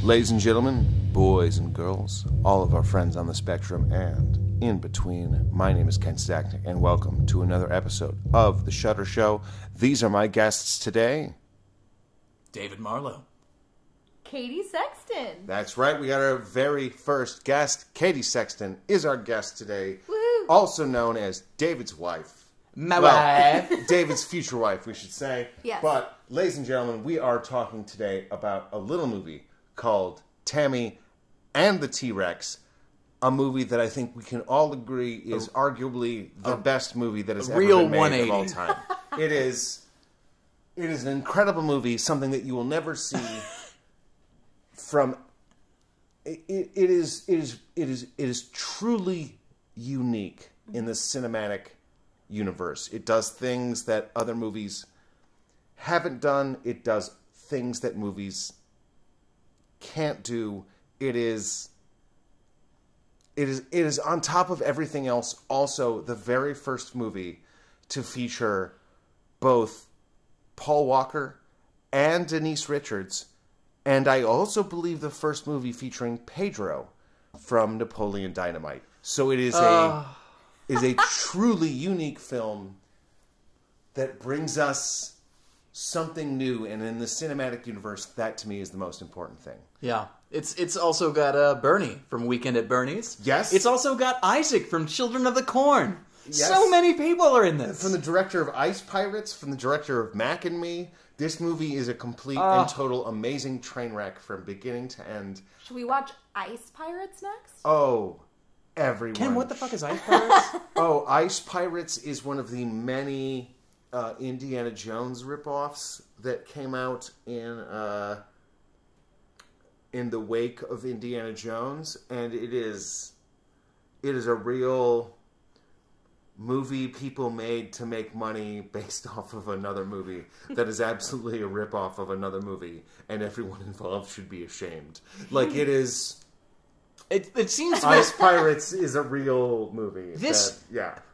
Ladies and gentlemen, boys and girls, all of our friends on the spectrum and in between, my name is Ken Stacknick, and welcome to another episode of The Shutter Show. These are my guests today. David Marlowe. Cadie Sexton. That's right, we got our very first guest. Cadie Sexton is our guest today, Woo-hoo. Also known as David's wife. My wife. David's future wife, we should say. Yes. But, ladies and gentlemen, we are talking today about a little movie called Tammy and the T-Rex, a movie that I think we can all agree is arguably the best movie that has ever been made of all time. It is an incredible movie, something that you will never see from. It is truly unique in the cinematic universe. It does things that other movies haven't done. It does things that movies can't do. It is on top of everything else also the very first movie to feature both Paul Walker and Denise Richards, and I also believe the first movie featuring Pedro from Napoleon Dynamite. So it is a truly unique film that brings us something new, and in the cinematic universe, that to me is the most important thing. Yeah. It's also got Bernie from Weekend at Bernie's. Yes. It's also got Isaac from Children of the Corn. Yes. So many people are in this. From the director of Ice Pirates, from the director of Mac and Me, this movie is a complete and total amazing train wreck from beginning to end. Should we watch Ice Pirates next? Oh, everyone. Ken, what the fuck is Ice Pirates? Ice Pirates is one of the many Indiana Jones ripoffs that came out in the wake of Indiana Jones, and it is a real movie people made to make money based off of another movie that is absolutely a ripoff of another movie, and everyone involved should be ashamed. Like, it is. It seems to be... Ice Pirates is a real movie.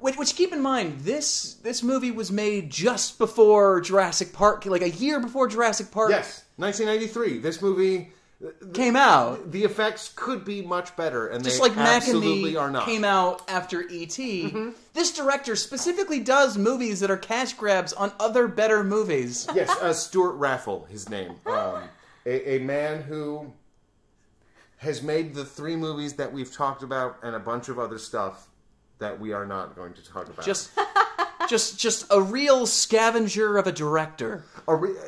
Which keep in mind, this movie was made just before Jurassic Park, like a year before Jurassic Park. Yes, 1993. This movie came out. The effects could be much better, and just they like Mac and absolutely Me are not. Came out after E.T. Mm-hmm. This director specifically does movies that are cash grabs on other better movies. Yes, Stewart Raffill, his name, a man who has made the three movies that we've talked about and a bunch of other stuff that we are not going to talk about. Just a real scavenger of a director.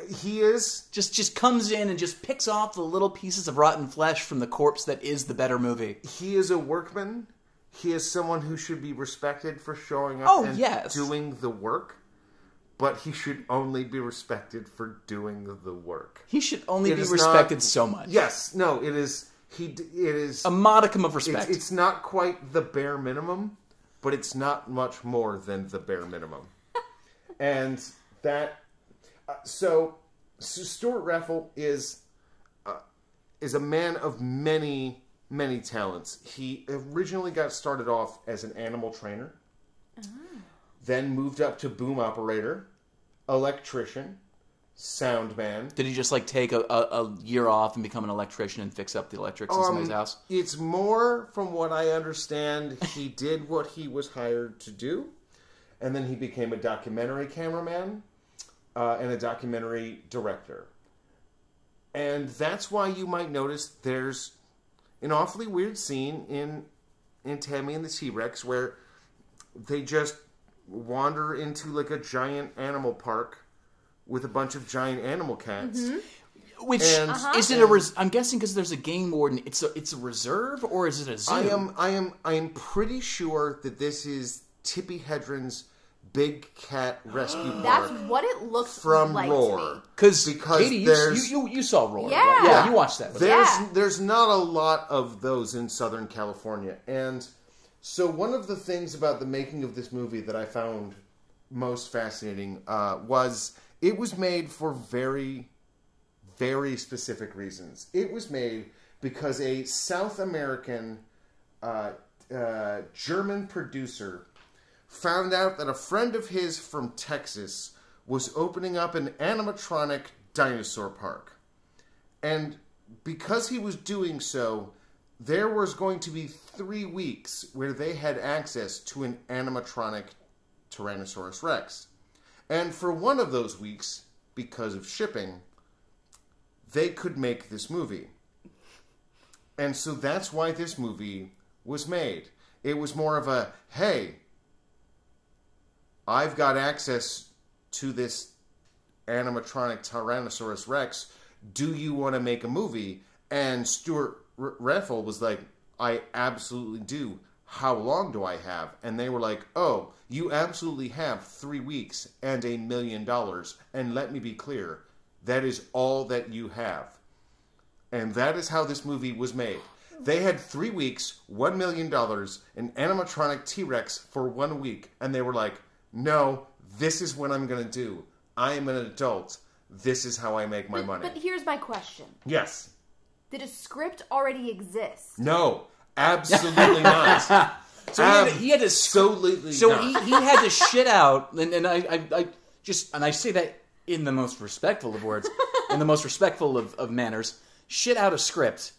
He is just comes in and just picks off the little pieces of rotten flesh from the corpse that is the better movie. He is a workman. He is someone who should be respected for showing up and doing the work. But he should only be respected for doing the work. He should only be respected so much. Yes, no, it is. It is a modicum of respect. It's not quite the bare minimum, but it's not much more than the bare minimum. And that, so Stewart Raffill is a man of many, many talents. He originally got started off as an animal trainer, then moved up to boom operator, electrician, sound man. Did he just like take a year off and become an electrician and fix up the electrics in somebody's house? It's more, from what I understand, he did what he was hired to do, and then he became a documentary cameraman and a documentary director. And that's why you might notice there's an awfully weird scene in Tammy and the T-Rex where they just wander into like a giant animal park with a bunch of giant animal cats. Mm-hmm. Which is it? I'm guessing because there's a game warden. It's a reserve, or is it a zoo? I am pretty sure that this is Tippi Hedren's Big Cat Rescue Park. That's what it looks from like Roar. to me. Because Katie, you saw Roar. Yeah. You watched that. There's not a lot of those in Southern California, and so one of the things about the making of this movie that I found most fascinating was it was made for very, very specific reasons. It was made because a South American German producer found out that a friend of his from Texas was opening up an animatronic dinosaur park. And because he was doing so, there was going to be 3 weeks where they had access to an animatronic Tyrannosaurus Rex. And for one of those weeks, because of shipping, they could make this movie. And so that's why this movie was made. It was more of a, hey, I've got access to this animatronic Tyrannosaurus Rex. Do you want to make a movie? And Stewart Raffill was like, I absolutely do. How long do I have? And they were like, oh, you absolutely have 3 weeks and $1 million. And let me be clear, that is all that you have. And that is how this movie was made. They had 3 weeks, $1 million, an animatronic T-Rex for 1 week. And they were like, no, this is what I'm going to do. I am an adult. This is how I make my money. But here's my question. Yes. Did a script already exist? No, absolutely not. So he had to absolutely So not. he had to shit out, and I say that in the most respectful of words, in the most respectful of manners, shit out a script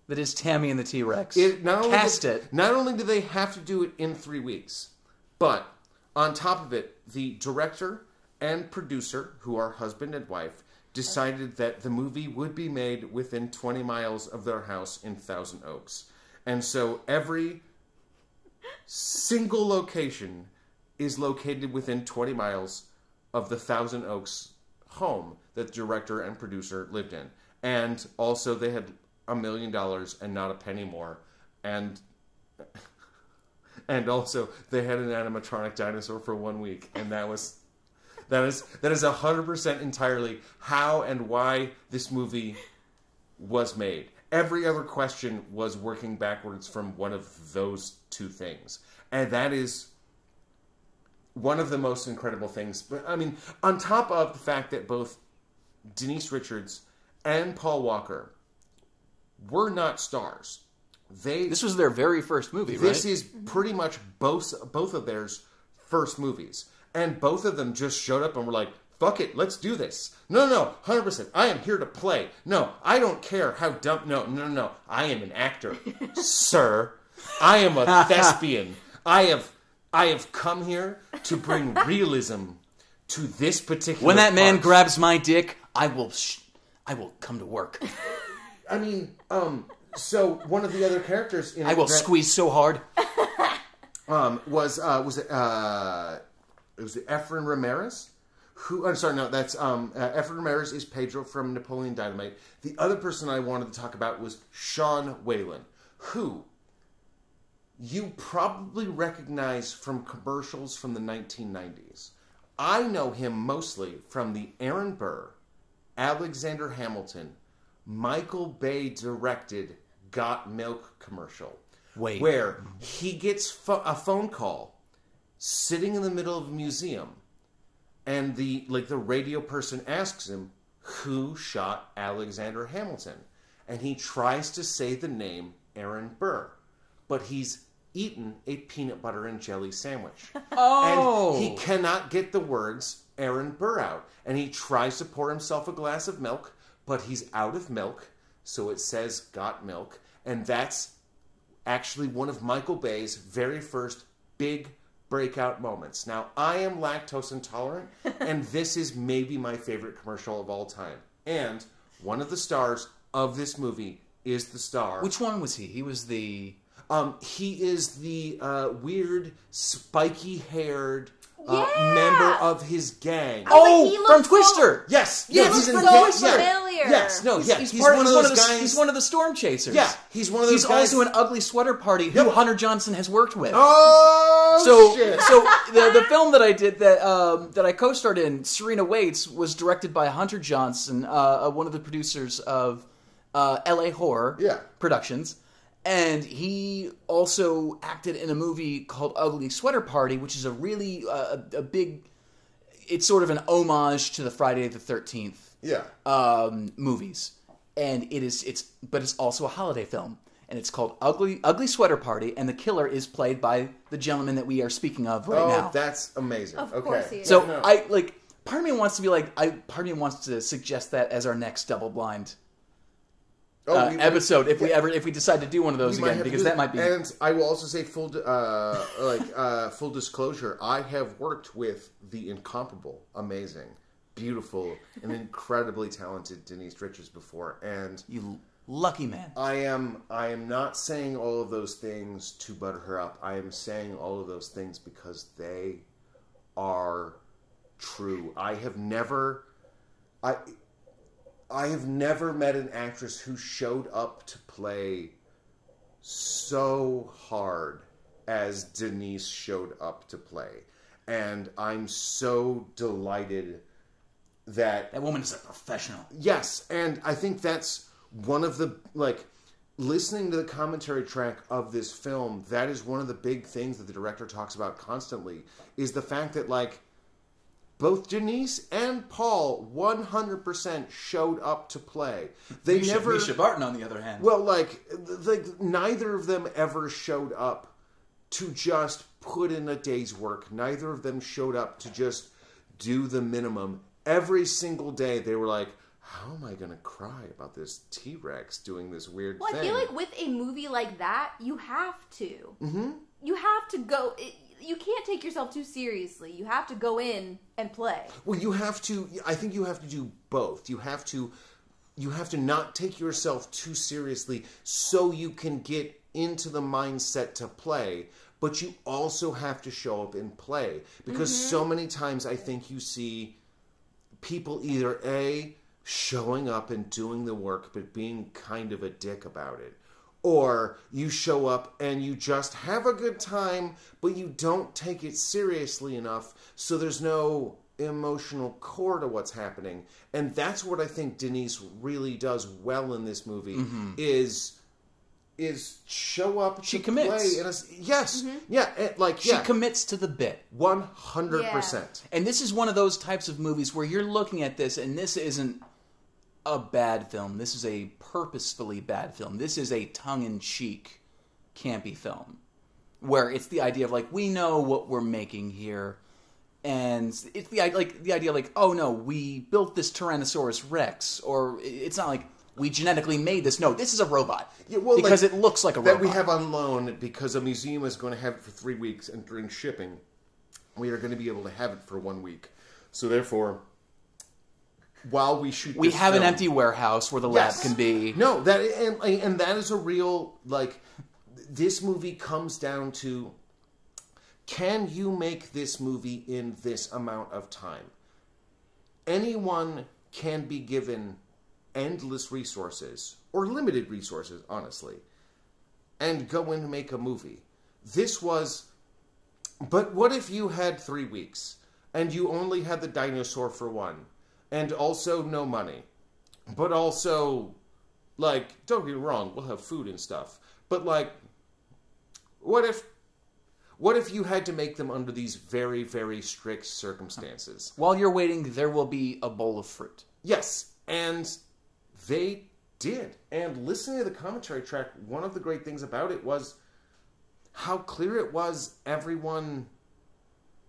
that is Tammy and the T-Rex. Cast it. Not only do they have to do it in 3 weeks, but on top of it, the director and producer, who are husband and wife, decided that the movie would be made within 20 miles of their house in Thousand Oaks. And so every single location is located within 20 miles of the Thousand Oaks home that the director and producer lived in. And also they had $1 million and not a penny more. And also they had an animatronic dinosaur for 1 week. And that is 100% entirely how and why this movie was made. Every other question was working backwards from one of those two things. And that is one of the most incredible things. But I mean, on top of the fact that both Denise Richards and Paul Walker were not stars. This was their very first movie, right? This is pretty much both of theirs first movies. And both of them just showed up and were like, fuck it, let's do this. No, 100%. I am here to play. No, I don't care how dumb. No. I am an actor, sir. I am a thespian. I have come here to bring realism to this particular When that man part. grabs my dick, I will come to work. I mean, so one of the other characters in I will squeeze so hard. Was it Efren Ramirez? Efren Ramirez is Pedro from Napoleon Dynamite. The other person I wanted to talk about was Sean Whalen, who you probably recognize from commercials from the 1990s. I know him mostly from the Aaron Burr, Alexander Hamilton, Michael Bay directed Got Milk commercial. Wait. Where he gets a phone call sitting in the middle of a museum, and the radio person asks him who shot Alexander Hamilton, and he tries to say the name Aaron Burr, but he's eaten a peanut butter and jelly sandwich. Oh! And he cannot get the words Aaron Burr out, and he tries to pour himself a glass of milk, but he's out of milk, so it says Got Milk, and that's actually one of Michael Bay's very first big breakout moments. Now, I am lactose intolerant, and this is maybe my favorite commercial of all time. And one of the stars of this movie is the star. Which one was he? He was the... He is the weird, spiky-haired Yeah! member of his gang. Oh, he from looks Twister! Yes, He looks he's in so the gang. familiar. Yes, no, yeah, He's one of those the, guys. He's one of the storm chasers. Yeah, he's one of those He's guys. also an ugly sweater party who Hunter Johnson has worked with. Oh, shit. So the film that I did that I co-starred in, Serena Waits, was directed by Hunter Johnson, one of the producers of L.A. Horror Productions, And he also acted in a movie called Ugly Sweater Party, which is a really a big... It's sort of an homage to the Friday the 13th movies. And but it's also a holiday film. And it's called Ugly Sweater Party, and the killer is played by the gentleman that we are speaking of right now. Oh, that's amazing. Of course he is. So part of me wants to be like, part of me wants to suggest that as our next double blind episode, if we decide to do one of those again, because that might be. And I will also say full disclosure. I have worked with the incomparable, amazing, beautiful, and incredibly talented Denise Richards before, and You lucky man. I am not saying all of those things to butter her up. I am saying all of those things because they are true. I have never met an actress who showed up to play so hard as Denise showed up to play. And I'm so delighted that woman is a professional. Yes, and I think that's one of the, listening to the commentary track of this film, that is one of the big things that the director talks about constantly, is the fact that, both Denise and Paul 100% showed up to play. They never... Misha Barton, on the other hand. Well, neither of them ever showed up to just put in a day's work. Neither of them showed up to just do the minimum. Every single day they were like, how am I going to cry about this T-Rex doing this weird thing? Well, I feel like with a movie like that, you have to. Mm-hmm. You have to go... You can't take yourself too seriously. You have to go in and play. Well, you have to... I think you have to do both. You have to not take yourself too seriously so you can get into the mindset to play, but you also have to show up and play. Because so many times I think you see people either A, showing up and doing the work but being kind of a dick about it, or you show up and you just have a good time but you don't take it seriously enough, so there's no emotional core to what's happening. And that's what I think Denise really does well in this movie, is show up she to commits. play. Yes. She commits to the bit. 100%. And this is one of those types of movies where you're looking at this, and this isn't a bad film. This is a purposefully bad film. This is a tongue-in-cheek, campy film, where it's the idea of, we know what we're making here, and it's the idea oh no, we built this Tyrannosaurus Rex, or it's not like we genetically made this. No, this is a robot. Yeah, well, because it looks like a robot. That we have on loan because a museum is going to have it for 3 weeks, and during shipping, we are going to be able to have it for 1 week. So therefore, while we shoot we this have film, an empty warehouse where the lab can be. No, that and that is a real, this movie comes down to, can you make this movie in this amount of time? Anyone can be given endless resources, or limited resources, honestly, and go in and make a movie. But what if you had 3 weeks, and you only had the dinosaur for one, and also no money, but also, don't get me wrong, we'll have food and stuff, but what if you had to make them under these very, very strict circumstances? While you're waiting, there will be a bowl of fruit. Yes, and they did. And listening to the commentary track, one of the great things about it was how clear it was everyone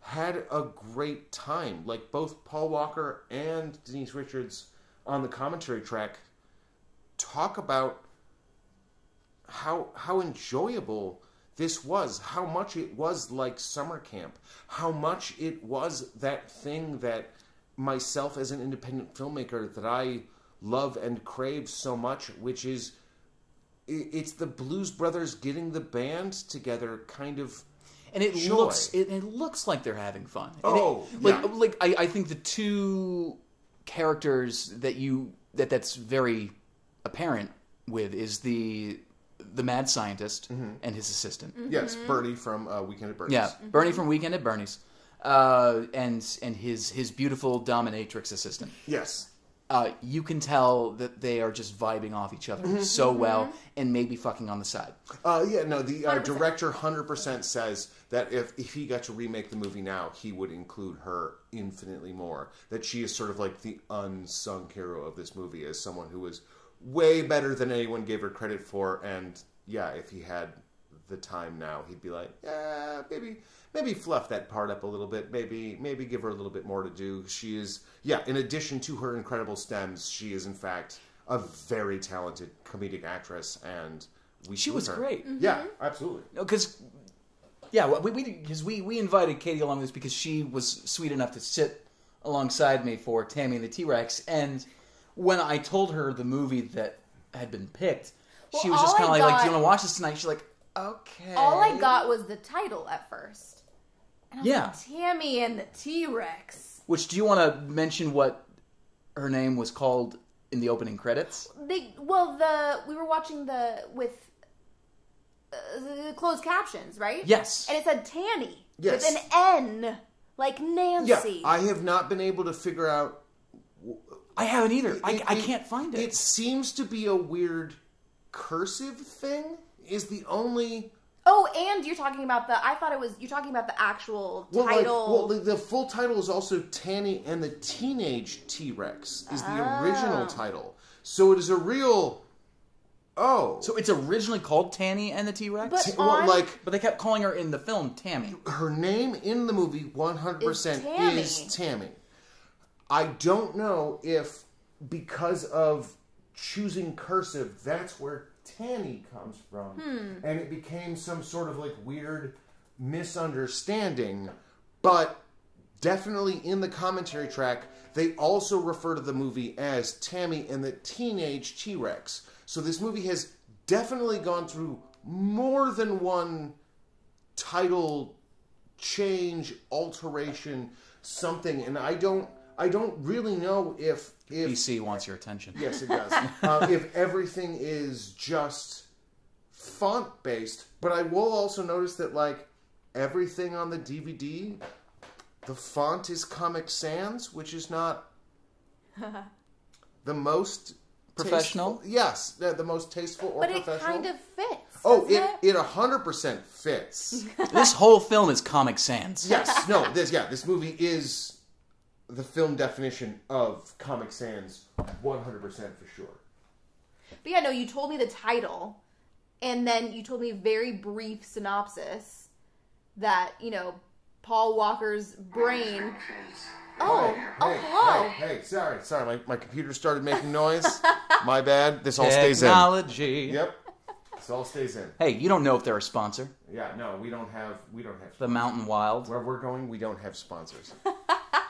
had a great time. Both Paul Walker and Denise Richards on the commentary track talk about how enjoyable this was, how much it was like summer camp, how much it was that thing that myself as an independent filmmaker that I love and crave so much, which is it's the Blues Brothers getting the band together kind of. And it looks like they're having fun. I think the two characters that's very apparent with is the mad scientist and his assistant. Yes, Bernie from Weekend at Bernie's. Yeah, Bernie from Weekend at Bernie's, and his beautiful dominatrix assistant. Yes, you can tell that they are just vibing off each other so well, and maybe fucking on the side. The director 100% says that if he got to remake the movie now, he would include her infinitely more. That she is sort of like the unsung hero of this movie, as someone who is way better than anyone gave her credit for. And yeah, if he had the time now, he'd be like, yeah, maybe fluff that part up a little bit. Maybe give her a little bit more to do. She is, in addition to her incredible stems, she is in fact a very talented comedic actress, and she was great. Yeah, absolutely. Because we invited Cadie along with this because she was sweet enough to sit alongside me for Tammy and the T-Rex, and when I told her the movie that had been picked, she was just kind of like, "Do you want to watch this tonight?" She's like, "Okay." All I got was the title at first. And I was like, Tammy and the T-Rex. Which, do you want to mention what her name was called in the opening credits? We were watching with closed captions, right? Yes. And it said Tanny. Yes. With an N, like Nancy. Yeah, I have not been able to figure out... I haven't either. I can't find it. It seems to be a weird cursive thing, is the only... Oh, and you're talking about you're talking about the actual title. The full title is also Tanny and the Teenage T-Rex, is the original title. So it is a real... Oh. So it's originally called Tanny and the T-Rex? But they kept calling her in the film Tammy. Her name in the movie 100% is Tammy. I don't know if, because of choosing cursive, that's where Tanny comes from. And it became some sort of like weird misunderstanding. But definitely in the commentary track, they also refer to the movie as Tammy and the Teenage T-Rex. So this movie has definitely gone through more than one title change, alteration, something. And I don't really know if BC wants your attention. Yes, it does. If everything is just font-based. But I will also notice that, like, everything on the DVD, the font is Comic Sans, which is not the most... professional? Tasteful. Yes, the most tasteful or professional. But it kind of fits. It 100% fits. This whole film is Comic Sans. Yes, this movie is the film definition of Comic Sans, 100% for sure. But yeah, no, you told me the title, and then you told me a very brief synopsis that, Paul Walker's brain... hello. Hey, sorry. My computer started making noise. My bad. This all stays in. Technology. Yep. This all stays in. Hey, you don't know if they're a sponsor. Yeah, no, we don't have sponsors. The Mountain Wild. Where we're going, we don't have sponsors.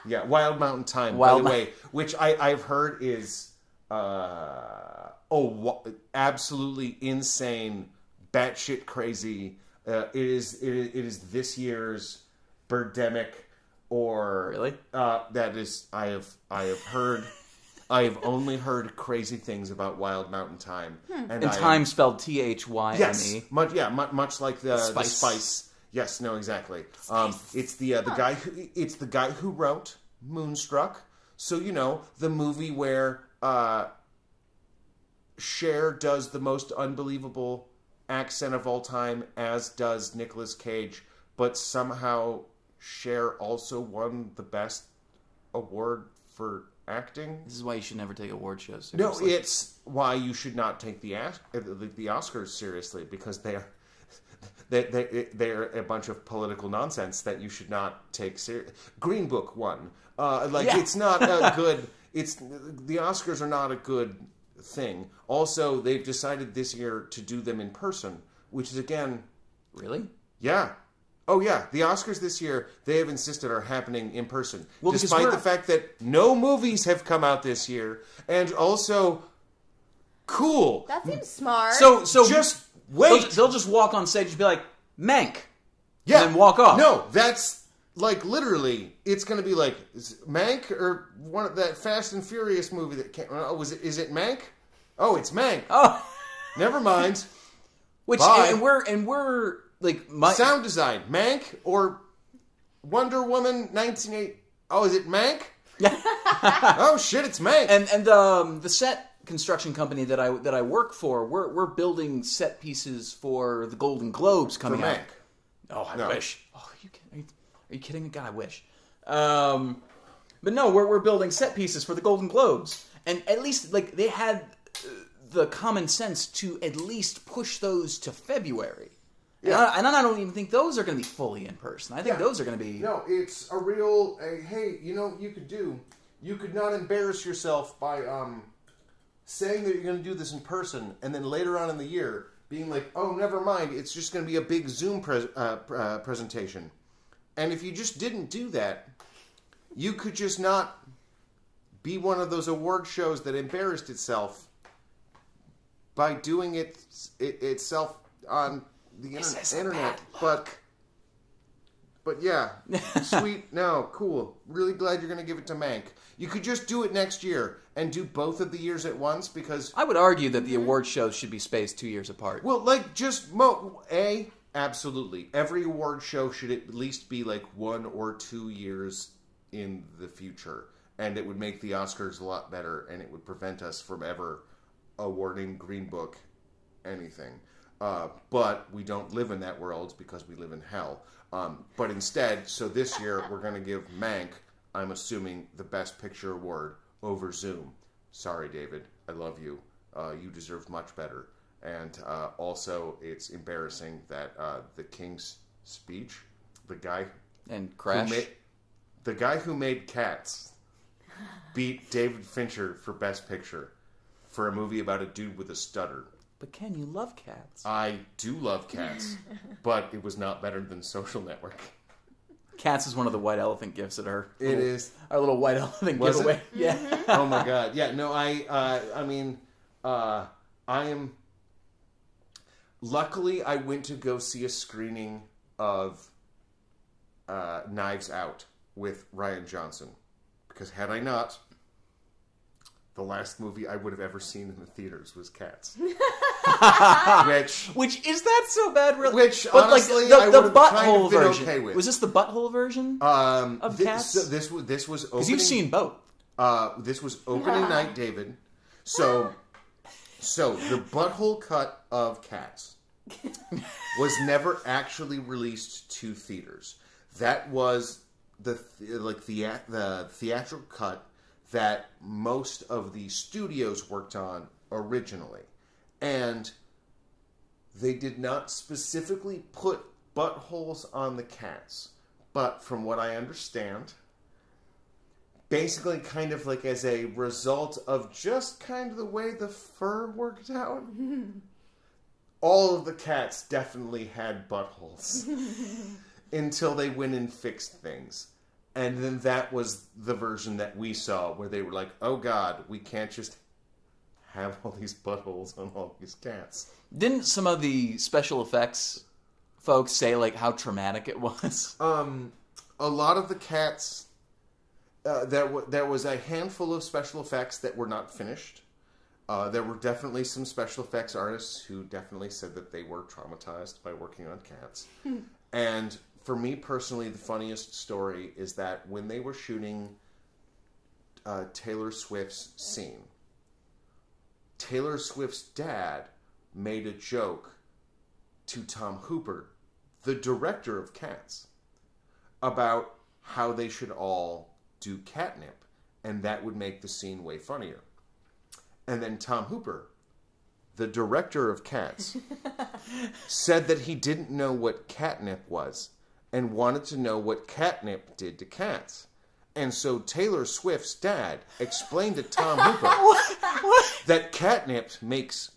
Yeah, Wild Mountain Time, by the way, which I've heard is absolutely insane, batshit crazy. It is this year's Birdemic. Or really? That is, I have heard, I have only heard crazy things about Wild Mountain Time, and time spelled THYME. Yes, much like the spice. Yes, no, exactly. It's the guy who wrote Moonstruck. So the movie where Cher does the most unbelievable accent of all time, as does Nicolas Cage, but somehow Cher also won the best award for acting. This is why you should never take award shows No, seriously. it's why you should not take the Oscars seriously, because they're a bunch of political nonsense that you should not take seriously. Green Book won. It's not a good. The Oscars are not a good thing. Also, they've decided this year to do them in person, which is again, really, yeah. Oh, yeah. The Oscars this year, they have insisted are happening in person. Well, despite the fact that no movies have come out this year. And also, cool. That seems smart. So just wait. They'll just walk on stage and be like, Mank. Yeah. And then walk off. No, that's like literally, it's going to be like, is it Mank or one of that Fast and Furious movie that came is it Mank? Oh, it's Mank. Oh. Never mind. Bye. And we're like sound design, Mank or Wonder Woman 1980. Oh, is it Mank? Oh shit, it's Mank. And the set construction company that I work for, we're building set pieces for the Golden Globes coming for out. Mank. Oh, I wish. Oh, are you kidding me? God, I wish. But no, we're building set pieces for the Golden Globes, and at least like they had the common sense to at least push those to February. Yeah. And I don't even think those are going to be fully in person. I think those are going to be... No, it's a real... hey, you could not embarrass yourself by saying that you're going to do this in person, and then later on in the year being like, oh, never mind, it's just going to be a big Zoom presentation. And if you just didn't do that, you could just not be one of those award shows that embarrassed itself by doing it itself on the internet. But yeah, sweet. No, cool. Really glad you're going to give it to Mank. You could just do it next year and do both of the years at once, because I would argue that the award shows should be spaced 2 years apart. Well, like just absolutely. Every award show should at least be like 1 or 2 years in the future, and it would make the Oscars a lot better, and it would prevent us from ever awarding Green Book anything. But we don't live in that world because we live in hell. But instead, so this year we're going to give Mank, I'm assuming, the Best Picture award over Zoom. Sorry, David. I love you. You deserve much better. And also, it's embarrassing that the King's Speech, the guy... And Crash? The guy who made Cats beat David Fincher for Best Picture for a movie about a dude with a stutter. But Ken, you love Cats. I do love Cats, but it was not better than Social Network. Cats is one of the white elephant gifts at our our little white elephant was giveaway. It? Yeah. Oh my god. Yeah. No. I am. Luckily, I went to go see a screening of Knives Out with Rian Johnson, because had I not, the last movie I would have ever seen in the theaters was Cats. Which is that so bad? Really? Which but honestly, like the butthole kind of version. Okay with. Was this the butthole version of Cats? This was opening. Because you've seen both. This was opening night, David. So the butthole cut of Cats was never actually released to theaters. That was the theatrical cut that most of the studios worked on originally. And they did not specifically put buttholes on the cats. But from what I understand, basically kind of like as a result of just kind of the way the fur worked out, all of the cats definitely had buttholes until they went and fixed things. And then that was the version that we saw, where they were like, oh god, we can't just have all these buttholes on all these cats. Didn't some of the special effects folks say like how traumatic it was? A lot of the cats, there was a handful of special effects that were not finished. There were definitely some special effects artists who definitely said that they were traumatized by working on cats. And for me personally, the funniest story is that when they were shooting Taylor Swift's scene, Taylor Swift's dad made a joke to Tom Hooper, the director of Cats, about how they should all do catnip, and that would make the scene way funnier. And then Tom Hooper, the director of Cats, said that he didn't know what catnip was and wanted to know what catnip did to cats. And so Taylor Swift's dad explained to Tom Hooper that catnip makes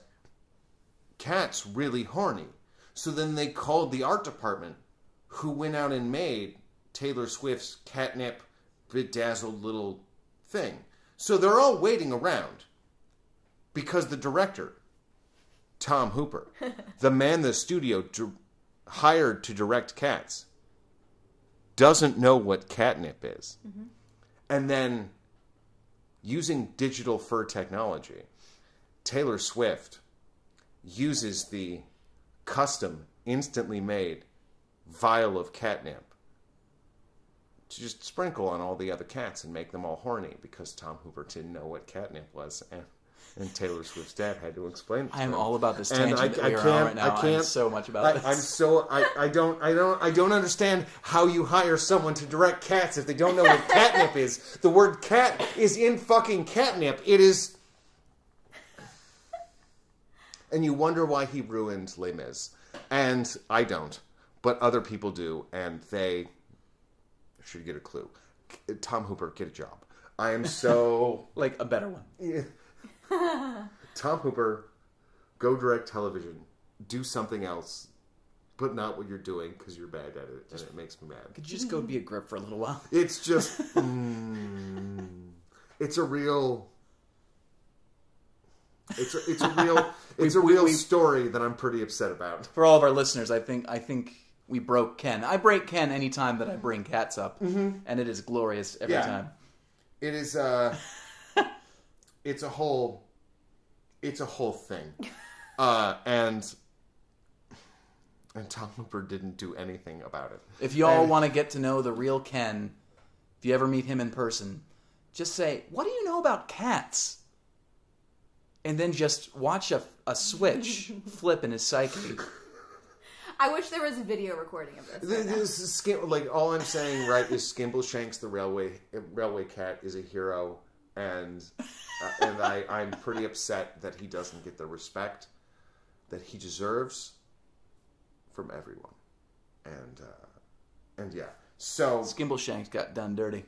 cats really horny. So then they called the art department, who went out and made Taylor Swift's catnip bedazzled little thing. So they're all waiting around because the director, Tom Hooper, the man the studio hired to direct Cats, doesn't know what catnip is. Mm-hmm. And then, using digital fur technology, Taylor Swift uses the custom, instantly made vial of catnip to just sprinkle on all the other cats and make them all horny because Tom Hooper didn't know what catnip was, and Taylor Swift's dad had to explain it to I am him. all about this tangent that we are on right now. I'm so much about this. I don't understand how you hire someone to direct cats if they don't know what catnip is. The word cat is in fucking catnip. It is... And you wonder why he ruined Les Mis. And I don't. But other people do, and they should get a clue. Tom Hooper, get a job. I am so... like a better one. Yeah. Tom Hooper, go direct television. Do something else, but not what you're doing because you're bad at it, and it makes me mad. Could you just go be a grip for a little while? It's just... it's a real... It's a real story that I'm pretty upset about. For all of our listeners, I think we broke Ken. I break Ken any time that I bring cats up, and it is glorious every time. It is. It's a whole thing, and Tom Hooper didn't do anything about it. If y'all want to get to know the real Ken, if you ever meet him in person, just say, "What do you know about cats?" And then just watch a switch flip in his psyche. I wish there was a video recording of this. This is like all I'm saying, right? Is Skimbleshanks the railway cat is a hero, and I'm pretty upset that he doesn't get the respect that he deserves from everyone, and yeah. So Skimbleshanks got done dirty.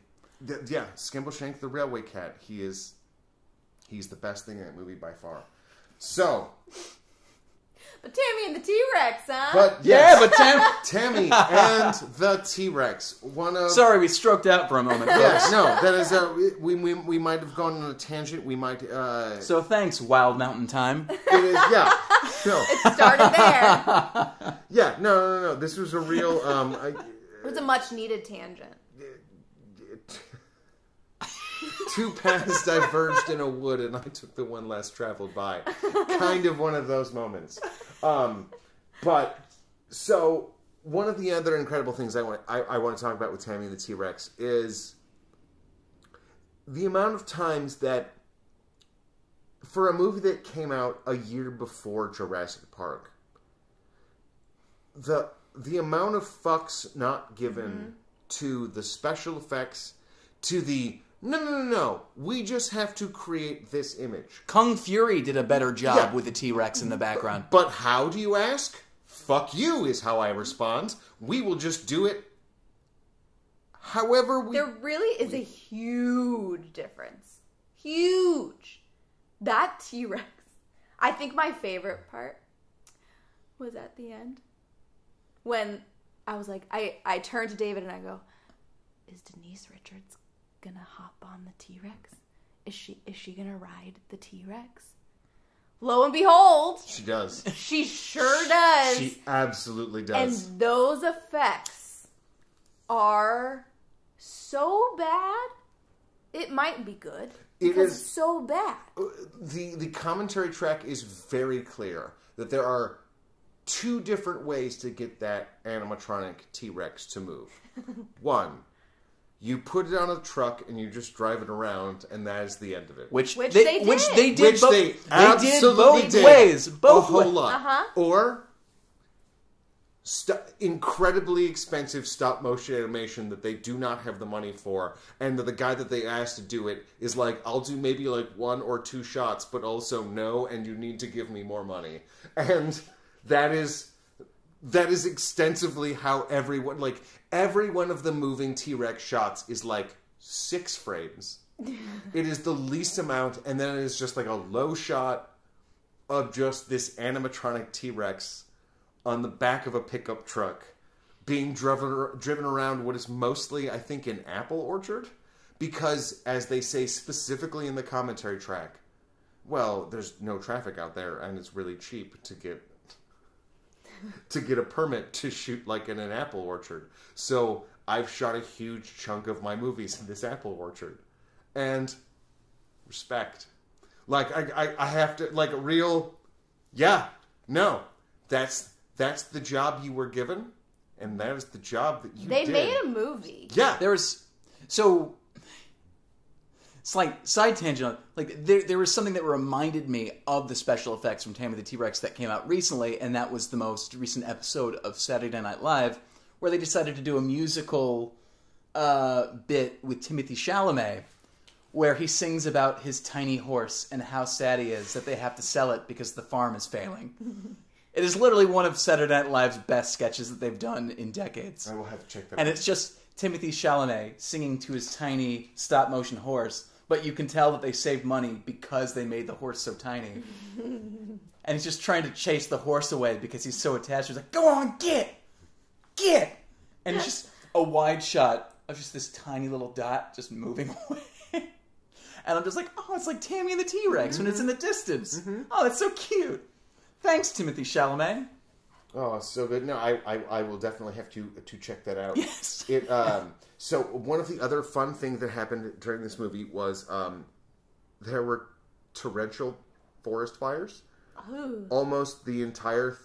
Yeah, Skimbleshank the railway cat. He's the best thing in that movie by far. So... But Tammy and the T-Rex, huh? But yes, yeah, but Tammy and the T-Rex. One of... Sorry, we stroked out for a moment. Yes, no, that is... we might have gone on a tangent. We might... So thanks, Wild Mountain Time. It is, yeah. No. It started there. Yeah, no. This was a real... it was a much-needed tangent. Two paths diverged in a wood, and I took the one less traveled by. Kind of one of those moments. But so one of the other incredible things I want to talk about with Tammy and the T-Rex is the amount of times that for a movie that came out a year before Jurassic Park, the amount of fucks not given to the special effects, to the No. We just have to create this image. Kung Fury did a better job with the T-Rex in the background. But how do you ask? Fuck you is how I respond. We will just do it however we... There really is a huge difference. Huge. That T-Rex. I think my favorite part was at the end. When I was like, I turned to David and I go, is Denise Richards gonna hop on the T-Rex? Is she gonna ride the T-Rex? Lo and behold, she does. She sure does. She absolutely does. And those effects are so bad, it might be good because it's so bad. The commentary track is very clear that there are two different ways to get that animatronic T-Rex to move. One, you put it on a truck and you just drive it around, and that is the end of it. Which they did. Which they absolutely did both ways. Both a whole lot. Or incredibly expensive stop-motion animation that they do not have the money for, and the guy that they asked to do it is like, I'll do maybe like 1 or 2 shots, but also no, and you need to give me more money. And that is extensively how every one of the moving T-Rex shots is like 6 frames. It is the least amount, and then it is just like a low shot of just this animatronic T-Rex on the back of a pickup truck being driven around what is mostly, I think, an apple orchard. Because, as they say specifically in the commentary track, well, there's no traffic out there, and it's really cheap to get a permit to shoot like in an apple orchard. So I've shot a huge chunk of my movies in this apple orchard. And respect. Like, I have to, like, a real, yeah, no, that's the job you were given, and that is the job that you They did. made a movie. Yeah. There was... So... Slight side tangent. Like, there was something that reminded me of the special effects from Tammy the T-Rex that came out recently, and that was the most recent episode of Saturday Night Live, where they decided to do a musical bit with Timothée Chalamet, where he sings about his tiny horse and how sad he is that they have to sell it because the farm is failing. It is literally one of Saturday Night Live's best sketches that they've done in decades. I will have to check that out. And it's just Timothée Chalamet singing to his tiny stop-motion horse, but you can tell that they saved money because they made the horse so tiny. And he's just trying to chase the horse away because he's so attached. He's like, go on, get! And it's just a wide shot of just this tiny little dot just moving away. And I'm just like, oh, it's like Tammy and the T-Rex when it's in the distance. Mm-hmm. Oh, that's so cute. Thanks, Timothée Chalamet. Oh, so good. No, I will definitely have to check that out. Yes. So one of the other fun things that happened during this movie was there were torrential forest fires. Ooh. Almost the entire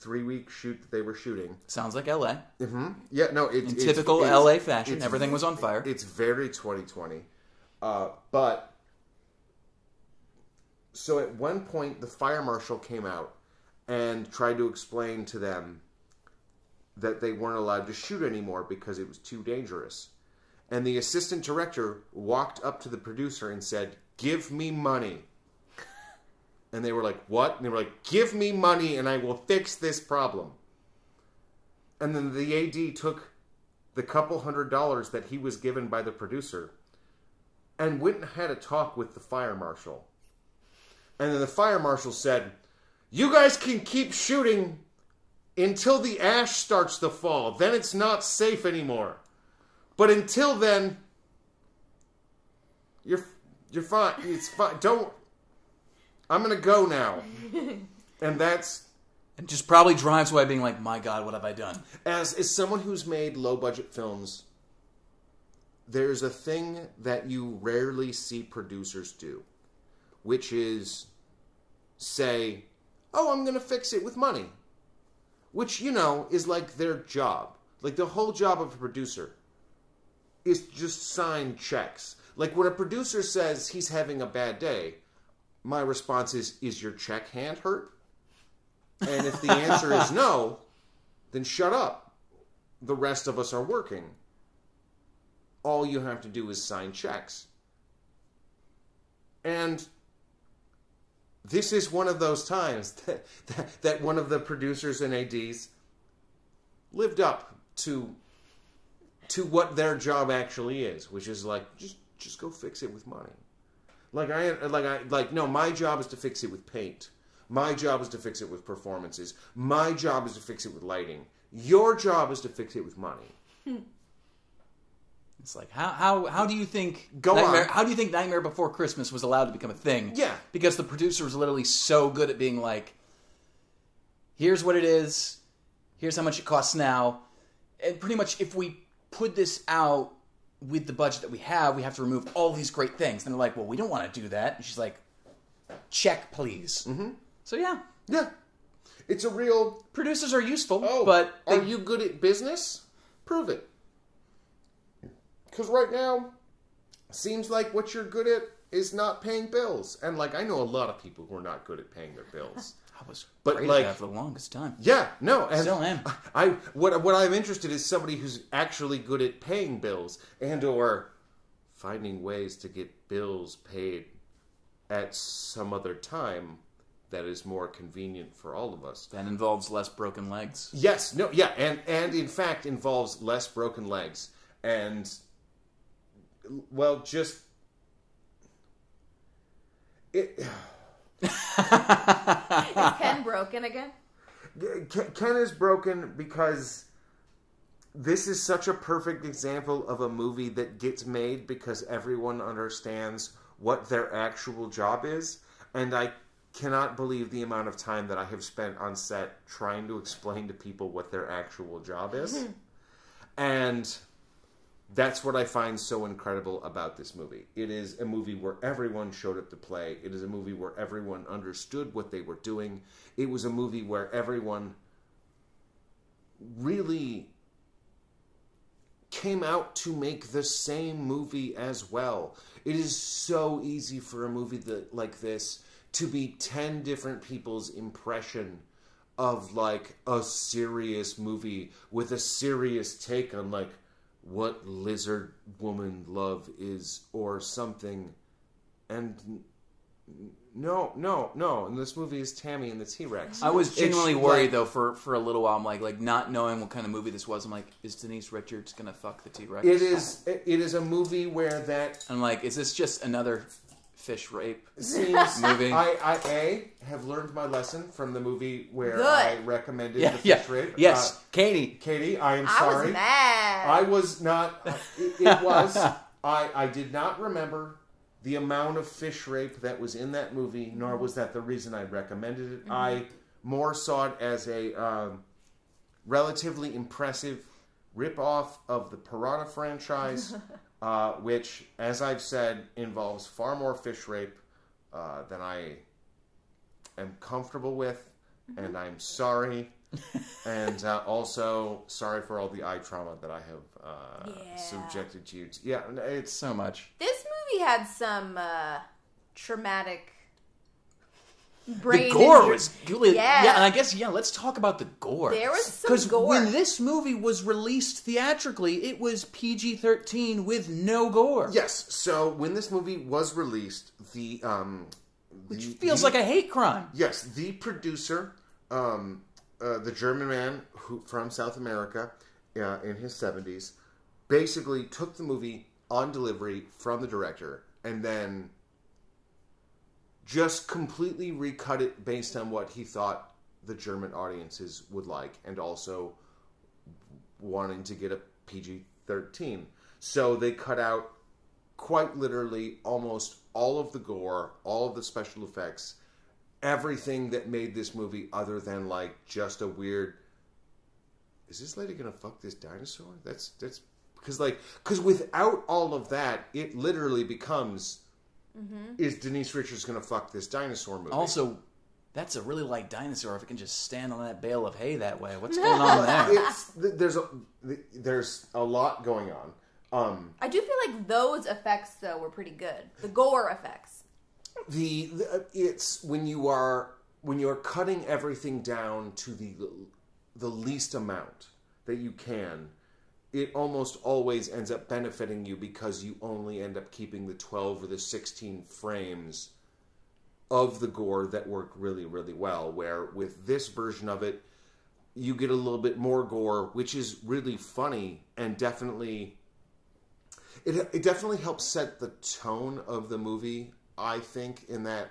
3-week shoot that they were shooting. Sounds like L.A. Mm-hmm. Yeah, no, in typical L.A. fashion, everything was on fire. It's very 2020. But so at one point, the fire marshal came out and tried to explain to them that they weren't allowed to shoot anymore because it was too dangerous. And the assistant director walked up to the producer and said, "Give me money." And they were like, "What?" And they were like, "Give me money and I will fix this problem." And then the AD took the couple $100 that he was given by the producer and went and had a talk with the fire marshal. And then the fire marshal said, "You guys can keep shooting until the ash starts to fall. Then it's not safe anymore. But until then, you're fine. It's fine. Don't. I'm gonna go now." And that's... And just probably drives away being like, my God, what have I done? As someone who's made low-budget films, there's a thing that you rarely see producers do, which is say, "Oh, I'm going to fix it with money." Which, is like their job. Like, the whole job of a producer is just sign checks. Like, when a producer says he's having a bad day, my response is your check hand hurt? And if the answer is no, then shut up. The rest of us are working. All you have to do is sign checks. And this is one of those times that one of the producers and ADs lived up to what their job actually is, which is like, just go fix it with money. No, my job is to fix it with paint. My job is to fix it with performances. My job is to fix it with lighting. Your job is to fix it with money. It's like, how do you think How do you think Nightmare Before Christmas was allowed to become a thing? Yeah. Because the producer was literally so good at being like, here's what it is, here's how much it costs now, and pretty much if we put this out with the budget that we have to remove all these great things. And they're like, well, we don't want to do that. And she's like, check, please. Mm-hmm. So yeah. Yeah. It's a real... Producers are useful, but... Are you good at business? Prove it. Because right now, seems like what you're good at is not paying bills. And, I know a lot of people who are not good at paying their bills. I was great at that for the longest time. Yeah, no. And still am. What I'm interested in is somebody who's actually good at paying bills and or finding ways to get bills paid at some other time that is more convenient for all of us. That involves less broken legs. Yes, no, yeah, and in fact involves less broken legs. And, well, just... Is Ken broken again? Ken is broken because this is such a perfect example of a movie that gets made because everyone understands what their actual job is. And I cannot believe the amount of time that I have spent on set trying to explain to people what their actual job is. Mm-hmm. And that's what I find so incredible about this movie. It is a movie where everyone showed up to play. It is a movie where everyone understood what they were doing. It was a movie where everyone really came out to make the same movie as well. It is so easy for a movie like this to be 10 different people's impression of like a serious movie with a serious take on like what lizard woman love is or something. And no. And this movie is Tammy and the T-Rex. I was genuinely worried though for a little while. I'm like not knowing what kind of movie this was. I'm like, is Denise Richards gonna fuck the T-Rex? It is a movie where that. I'm like, is this just another fish rape movie? I have learned my lesson from the movie where I recommended the fish rape. Yes, Katie, I am sorry. I was mad. I was not. It was. I did not remember the amount of fish rape that was in that movie, nor was that the reason I recommended it. I more saw it as a relatively impressive rip-off of the Piranha franchise, which, as I've said, involves far more fish rape than I am comfortable with, and I'm sorry. And also, sorry for all the eye trauma that I have subjected you to. Yeah, it's so much. This movie had some traumatic brain The gore injury. was good. Yeah, and I guess, let's talk about the gore. There was some Because gore. when this movie was released theatrically, it was PG-13 with no gore. Yes, so when this movie was released, Which feels like a hate crime. Yes, the producer, the German man from South America in his 70s, basically took the movie on delivery from the director and then just completely recut it based on what he thought the German audiences would like, and also wanting to get a PG-13. So they cut out, quite literally, almost all of the gore, all of the special effects, everything that made this movie other than like just a weird, is this lady gonna fuck this dinosaur? That's because without all of that, it literally becomes, is Denise Richards gonna fuck this dinosaur movie? Also, that's a really light dinosaur if it can just stand on that bale of hay that way. What's going on there? There's a lot going on. I do feel like those effects though were pretty good. The gore effects. It's when you are cutting everything down to the least amount that you can, it almost always ends up benefiting you because you only end up keeping the 12 or the 16 frames of the gore that work really, really well. Where with this version of it, you get a little bit more gore, which is really funny and definitely it definitely helps set the tone of the movie. I think in that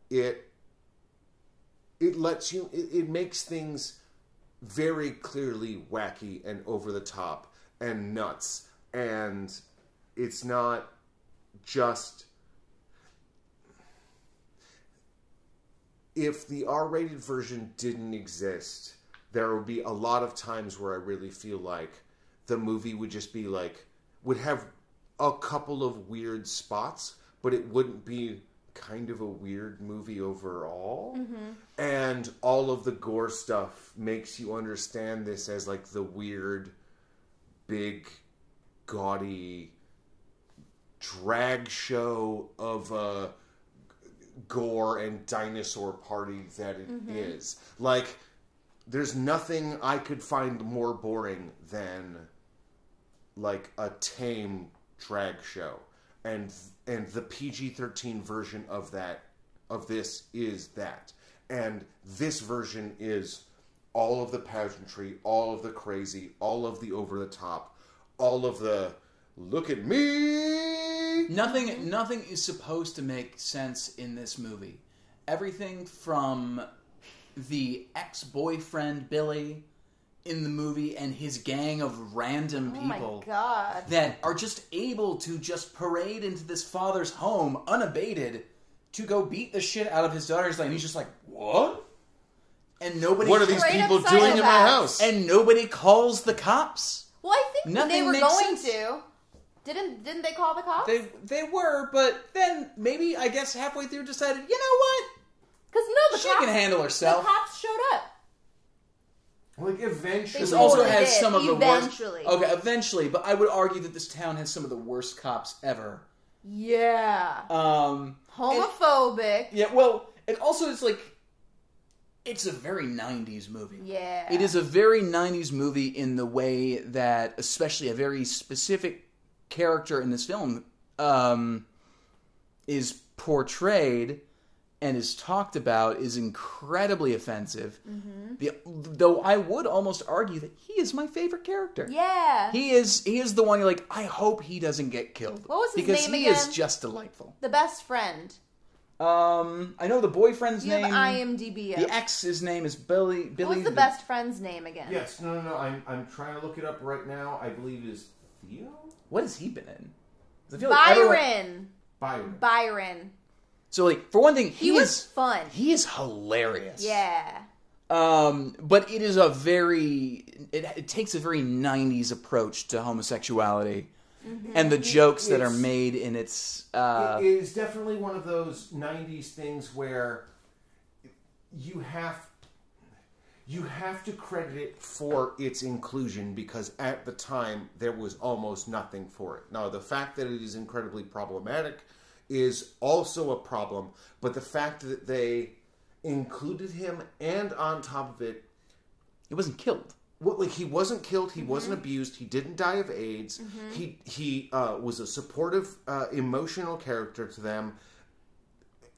it lets you, it makes things very clearly wacky and over the top and nuts, and it's not just, if the R-rated version didn't exist, there would be a lot of times where I really feel like the movie would just be like, would have a couple of weird spots, but it wouldn't be kind of a weird movie overall. And all of the gore stuff makes you understand this as like the weird, big, gaudy drag show of a gore and dinosaur party that it is. Like, there's nothing I could find more boring than like a tame drag show. And the PG-13 version of this is that. And this version is all of the pageantry, all of the crazy, all of the over-the-top, all of the, look at me! Nothing is supposed to make sense in this movie. Everything from the ex-boyfriend Billy in the movie and his gang of random people that are just able to just parade into this father's home unabated to go beat the shit out of his daughter's life. And he's just like, what? And nobody... What are these people doing in my house? And nobody calls the cops. Well, I think Nothing they were makes going sense. to. Didn't they call the cops? They were, but then maybe, I guess, halfway through decided, you know what? Because She can handle herself. The cops showed up. Like, eventually. This also Sort of has did, some of the worst... eventually. Okay, eventually, but I would argue that this town has some of the worst cops ever. Yeah. Homophobic. Yeah, well, it also is like... It's a very 90s movie. Yeah. It is a very 90s movie in the way that, especially a very specific character in this film is portrayed and is talked about is incredibly offensive. Mm-hmm. Though I would almost argue that he is my favorite character. Yeah. He is the one you're like, I hope he doesn't get killed. What was his because name he again? is just delightful. The best friend. I know the boyfriend's You name. have IMDb. The ex's name is Billy. What was the best friend's name again? Yes, no. I'm trying to look it up right now. I believe it is Theo? What has he been in? I feel Byron. Byron. So, like, for one thing, He was fun. He is hilarious. Yeah. But it is a very... It takes a very 90s approach to homosexuality. Mm-hmm. And the jokes that are made in its... It is definitely one of those 90s things where you have to credit it for its inclusion because at the time there was almost nothing for it. Now, the fact that it is incredibly problematic is also a problem, but the fact that they included him and on top of it... He wasn't killed. Well, like, he wasn't killed, he wasn't abused, he didn't die of AIDS, he was a supportive, emotional character to them.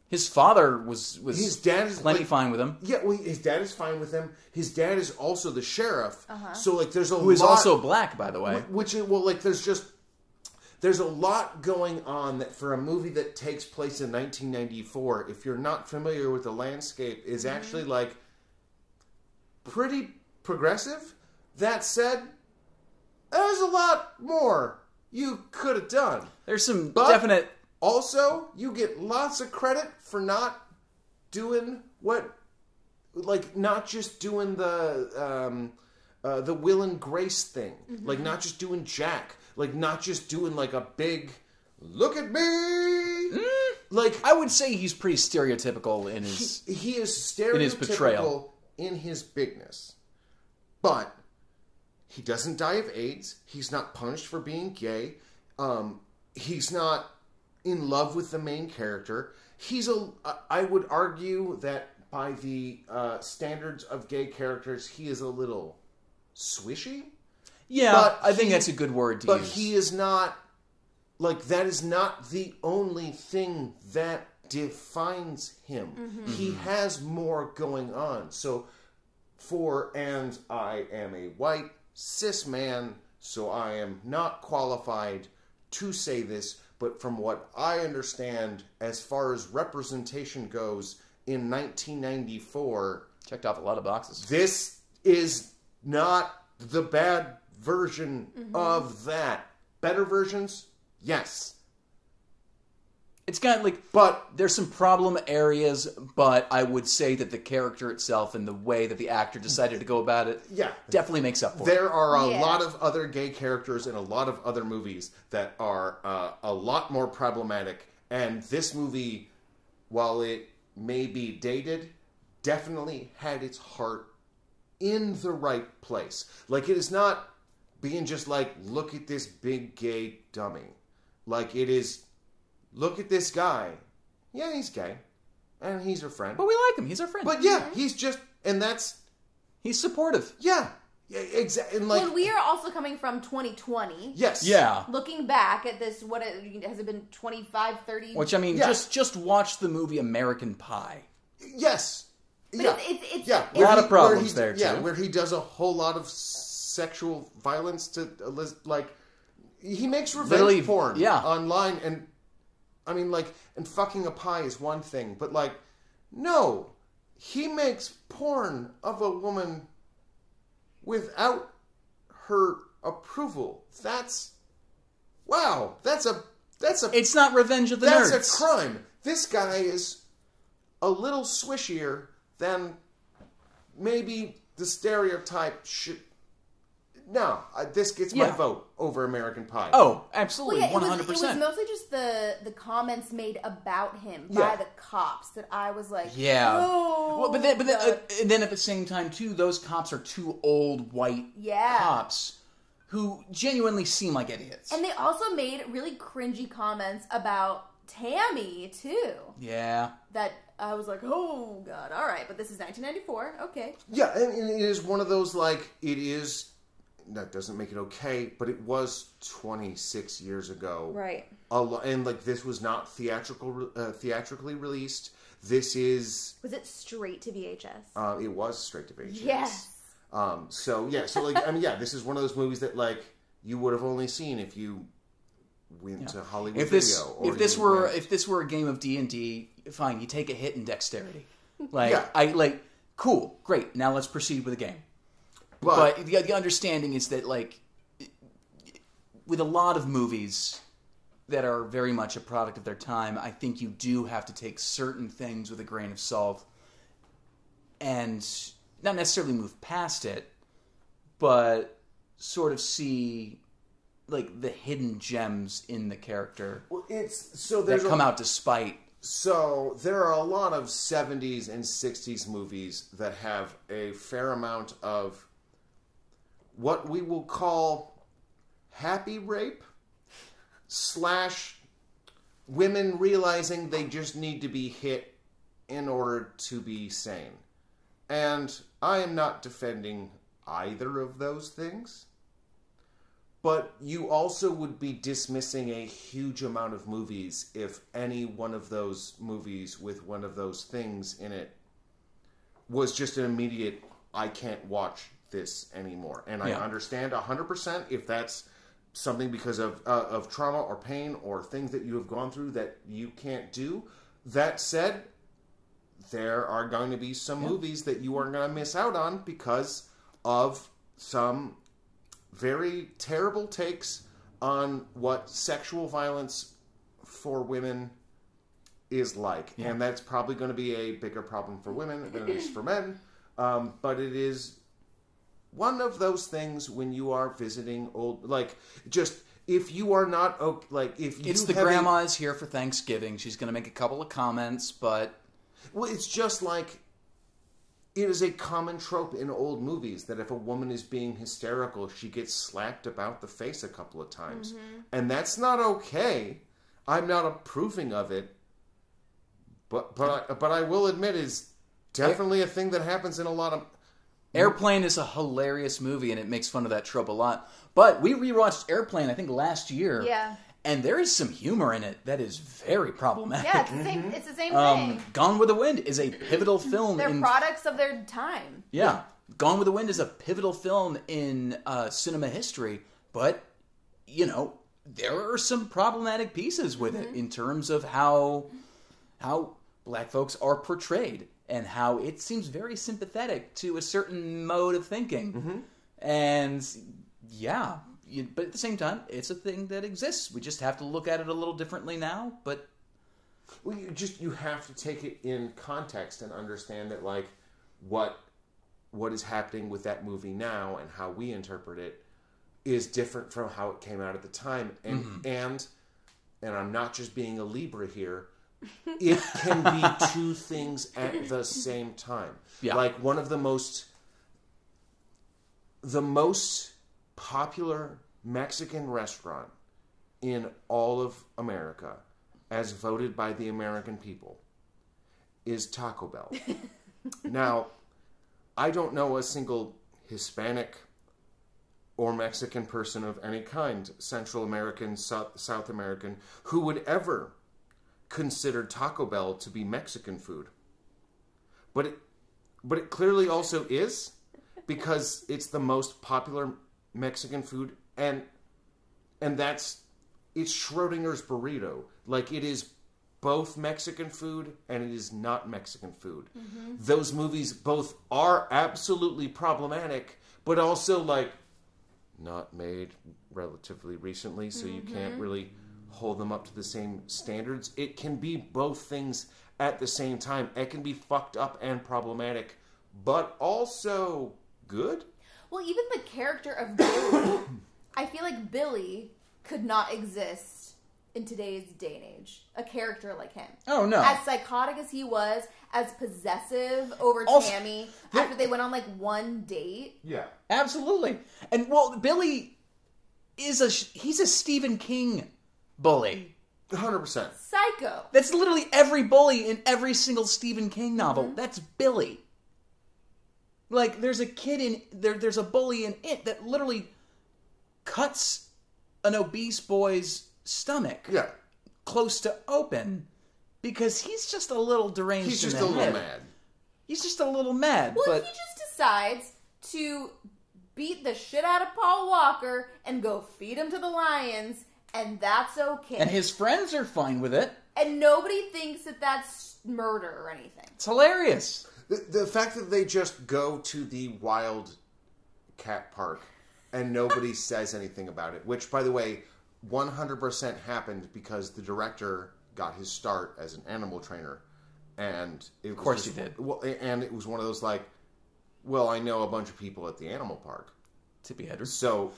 His father was his dad is plenty fine with him. Yeah, well, his dad is fine with him. His dad is also the sheriff, so like there's a lot... Who is also black, by the way. Which, well, like there's a lot going on that for a movie that takes place in 1994, if you're not familiar with the landscape, is actually like pretty progressive. That said, there's a lot more you could have done. There's some definite... Also, you get lots of credit for not doing what... Like, not just doing the Will and Grace thing. Like, not just doing Jack. Like, not just doing, like, a big... Look at me! Like, I would say he's pretty stereotypical in his... He is stereotypical in his portrayal. In his bigness. But he doesn't die of AIDS. He's not punished for being gay. He's not in love with the main character. I would argue that by the standards of gay characters, he is a little swishy. Yeah, but I think that's a good word to use. But he is not... Like, that is not the only thing that defines him. He has more going on. So... and I am a white, cis man, so I am not qualified to say this, but from what I understand, as far as representation goes, in 1994... Checked off a lot of boxes. This is not the bad version of that. Better versions? Yes. It's got, like... But there's some problem areas, but I would say that the character itself and the way that the actor decided to go about it definitely makes up for it. There are a lot of other gay characters in a lot of other movies that are a lot more problematic. And this movie, while it may be dated, definitely had its heart in the right place. Like, it is not being just like, look at this big gay dummy. Like, it is... Look at this guy. Yeah, he's gay. And he's our friend. But we like him. He's our friend. But yeah, he's just... And that's... He's supportive. Yeah. Exactly. Like, well, we are also coming from 2020. Yes. Yeah. Looking back at this, has it been 25, 30? Which, I mean, just watch the movie American Pie. Yes. But it's a lot of problems there, too. Yeah, where he does a whole lot of sexual violence to... Like, he makes revenge porn online and... I mean, like, and fucking a pie is one thing, but, like, no. He makes porn of a woman without her approval. That's... Wow. That's a... It's not Revenge of the Nerds. That's a crime. This guy is a little swishier than maybe the stereotype should... no, this gets my vote over American Pie. Oh, absolutely, Well, 100%. It was mostly just the comments made about him by the cops that I was like, oh. Well, but then at the same time too, those cops are two old white cops who genuinely seem like idiots. And they also made really cringy comments about Tammy too. Yeah. That I was like, oh god, all right, but this is 1994. Okay. Yeah, and it is one of those like it is. That doesn't make it okay, but it was 26 years ago. Right. And like this was not theatrically released. This is. Was it straight to VHS? It was straight to VHS. Yes. So like I mean, this is one of those movies that like you would have only seen if you went to Hollywood Video. If this were a game of D&D, fine, you take a hit in dexterity. Cool, great. Now let's proceed with the game. But the understanding is that, like, with a lot of movies that are very much a product of their time, I think you do have to take certain things with a grain of salt and not necessarily move past it, but sort of see, like, the hidden gems in the character that come out despite. So there are a lot of 70s and 60s movies that have a fair amount of what we will call happy rape / women realizing they just need to be hit in order to be sane. And I am not defending either of those things. But you also would be dismissing a huge amount of movies if any one of those movies with one of those things in it was just an immediate, I can't watch this anymore. And I understand 100% if that's something because of trauma or pain or things that you have gone through that you can't do. That said, there are going to be some movies that you are going to miss out on because of some very terrible takes on what sexual violence for women is like. Yeah. And that's probably going to be a bigger problem for women than it is for men. But it is one of those things when you are visiting old, like, just, if you are not, like, if you it's the grandma is here for Thanksgiving. She's going to make a couple of comments, but... Well, it's just like, it is a common trope in old movies that if a woman is being hysterical, she gets slapped about the face a couple of times. Mm-hmm. And that's not okay. I'm not approving of it. But I will admit is definitely a thing that happens in a lot of... Airplane is a hilarious movie, and it makes fun of that trope a lot. But we rewatched Airplane, I think, last year. Yeah. And there is some humor in it that is very problematic. Yeah, it's the same thing. Gone with the Wind is a pivotal film. They're products of their time. Yeah. Gone with the Wind is a pivotal film in cinema history. But, you know, there are some problematic pieces with it in terms of how black folks are portrayed. And how it seems very sympathetic to a certain mode of thinking. Mm-hmm. And, yeah... but at the same time, it's a thing that exists. We just have to look at it a little differently now, but... Well, you have to take it in context and understand that, like, what is happening with that movie now and how we interpret it is different from how it came out at the time. And and I'm not just being a Libra here, it can be two things at the same time. Yeah. Like, one of the most popular Mexican restaurant in all of America, as voted by the American people, is Taco Bell. Now, I don't know a single Hispanic or Mexican person of any kind, Central American, South American, who would ever consider Taco Bell to be Mexican food. But it clearly also is, because it's the most popular Mexican food, and it's Schrodinger's burrito. Like, it is both Mexican food and it is not Mexican food. Mm-hmm. Those movies both are absolutely problematic, but also, like, not made relatively recently, so you can't really hold them up to the same standards. It can be both things at the same time. It can be fucked up and problematic, but also good. Well, even the character of Billy, I feel like Billy could not exist in today's day and age. A character like him. Oh, no. As psychotic as he was, as possessive over Also, Tammy after they went on like one date. Yeah. Absolutely. And, well, Billy he's a Stephen King bully. 100%. Psycho. That's literally every bully in every single Stephen King novel. Mm-hmm. That's Billy. Like, there's a kid in... There's a bully in it that literally cuts an obese boy's stomach. Yeah. Close to open. Because he's just a little deranged. He's just in a the little head. mad. He's just a little mad. Well, but he just decides to beat the shit out of Paul Walker and go feed him to the lions, and that's okay. And his friends are fine with it. And nobody thinks that that's murder or anything. It's hilarious. The fact that they just go to the wild cat park and nobody says anything about it, which, by the way, 100% happened because the director got his start as an animal trainer. And it was Of course just, he did. Well, and it was one of those like, well, I know a bunch of people at the animal park, Tippy headers. so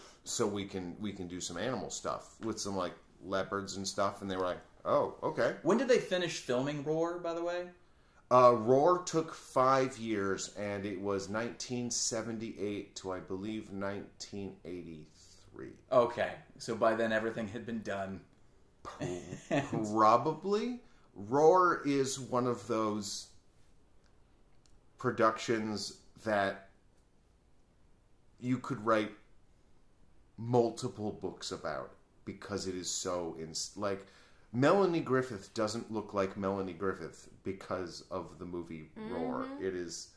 we can do some animal stuff with some like leopards and stuff. And they were like, oh, okay. When did they finish filming Roar, by the way? Roar took 5 years, and it was 1978 to, I believe, 1983. Okay. So by then everything had been done. Probably. Roar is one of those productions that you could write multiple books about because it is so... like, Melanie Griffith doesn't look like Melanie Griffith because of the movie Roar. It is...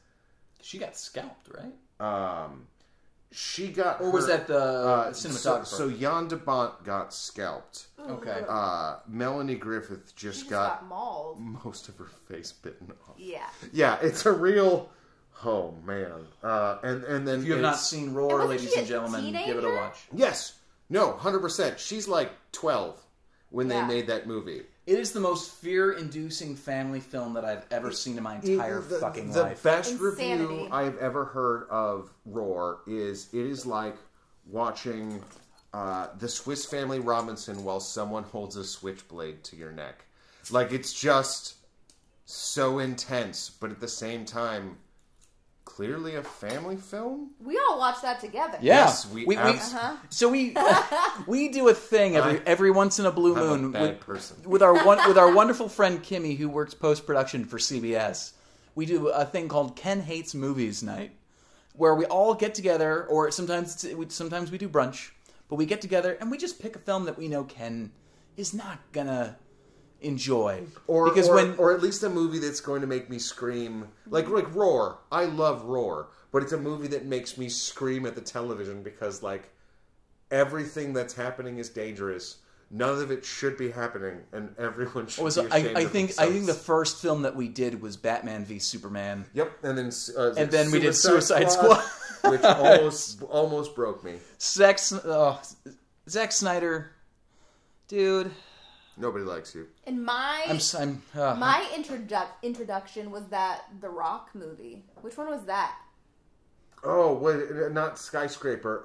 She got scalped, right? She got... Or was that the cinematographer? So Jan de Bont got scalped. Okay. Melanie Griffith She just just got mauled. most of her face bitten off. Yeah. Yeah, it's a real... Oh, man. And then... If you have not seen Roar, wasn't ladies she and a gentlemen, give it a teenager? watch. Yes. No, 100%. She's like 12 when they Yeah. made that movie. It is the most fear-inducing family film that I've ever seen in my entire fucking life. The best Insanity. review I've ever heard of Roar is it is like watching the Swiss Family Robinson while someone holds a switchblade to your neck. Like, it's just so intense, but at the same time, clearly a family film? We all watched that together. Yeah. Yes, So we do a thing every once in a blue I'm a moon bad person. with our wonderful friend Kimmy, who works post production for CBS. We do a thing called Ken Hates Movies Night, where we all get together, or sometimes we do brunch, but we get together and we just pick a film that we know Ken is not gonna enjoy, Or when at least a movie that's going to make me scream. Like Roar. I love Roar, but it's a movie that makes me scream at the television because, like, everything that's happening is dangerous. None of it should be happening, and everyone should be ashamed I of think themselves. the first film that we did was Batman v Superman. Yep, and then we did Suicide Squad. which almost broke me. Zack Snyder, dude. Nobody likes you. And my introduction was that The Rock movie. Which one was that? Oh, wait, not Skyscraper.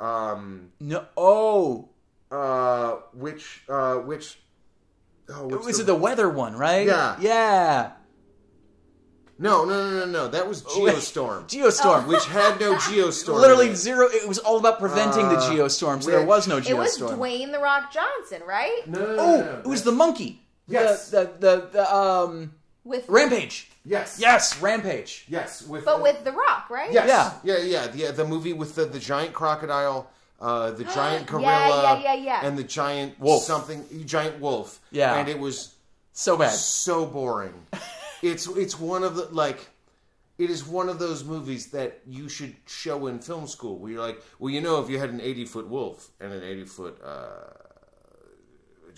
No. Oh. Which? Was it the weather one, right? Yeah. Yeah. No. That was Geostorm. Geostorm. Which had no Geostorm. Literally in it. zero. It was all about preventing the Geostorm, so there was no Geostorm. It was Dwayne The Rock Johnson, right? No. It was the monkey. Yes. With Rampage. Yes. Yes, Rampage. Yes. With The Rock, right? Yes. Yeah. The movie with the giant crocodile, the giant gorilla, Yeah. and the giant wolf. Giant wolf. Yeah. And it was So bad. so boring. It's one of the it is one of those movies that you should show in film school where you're like, well, you know, if you had an 80-foot wolf and an 80-foot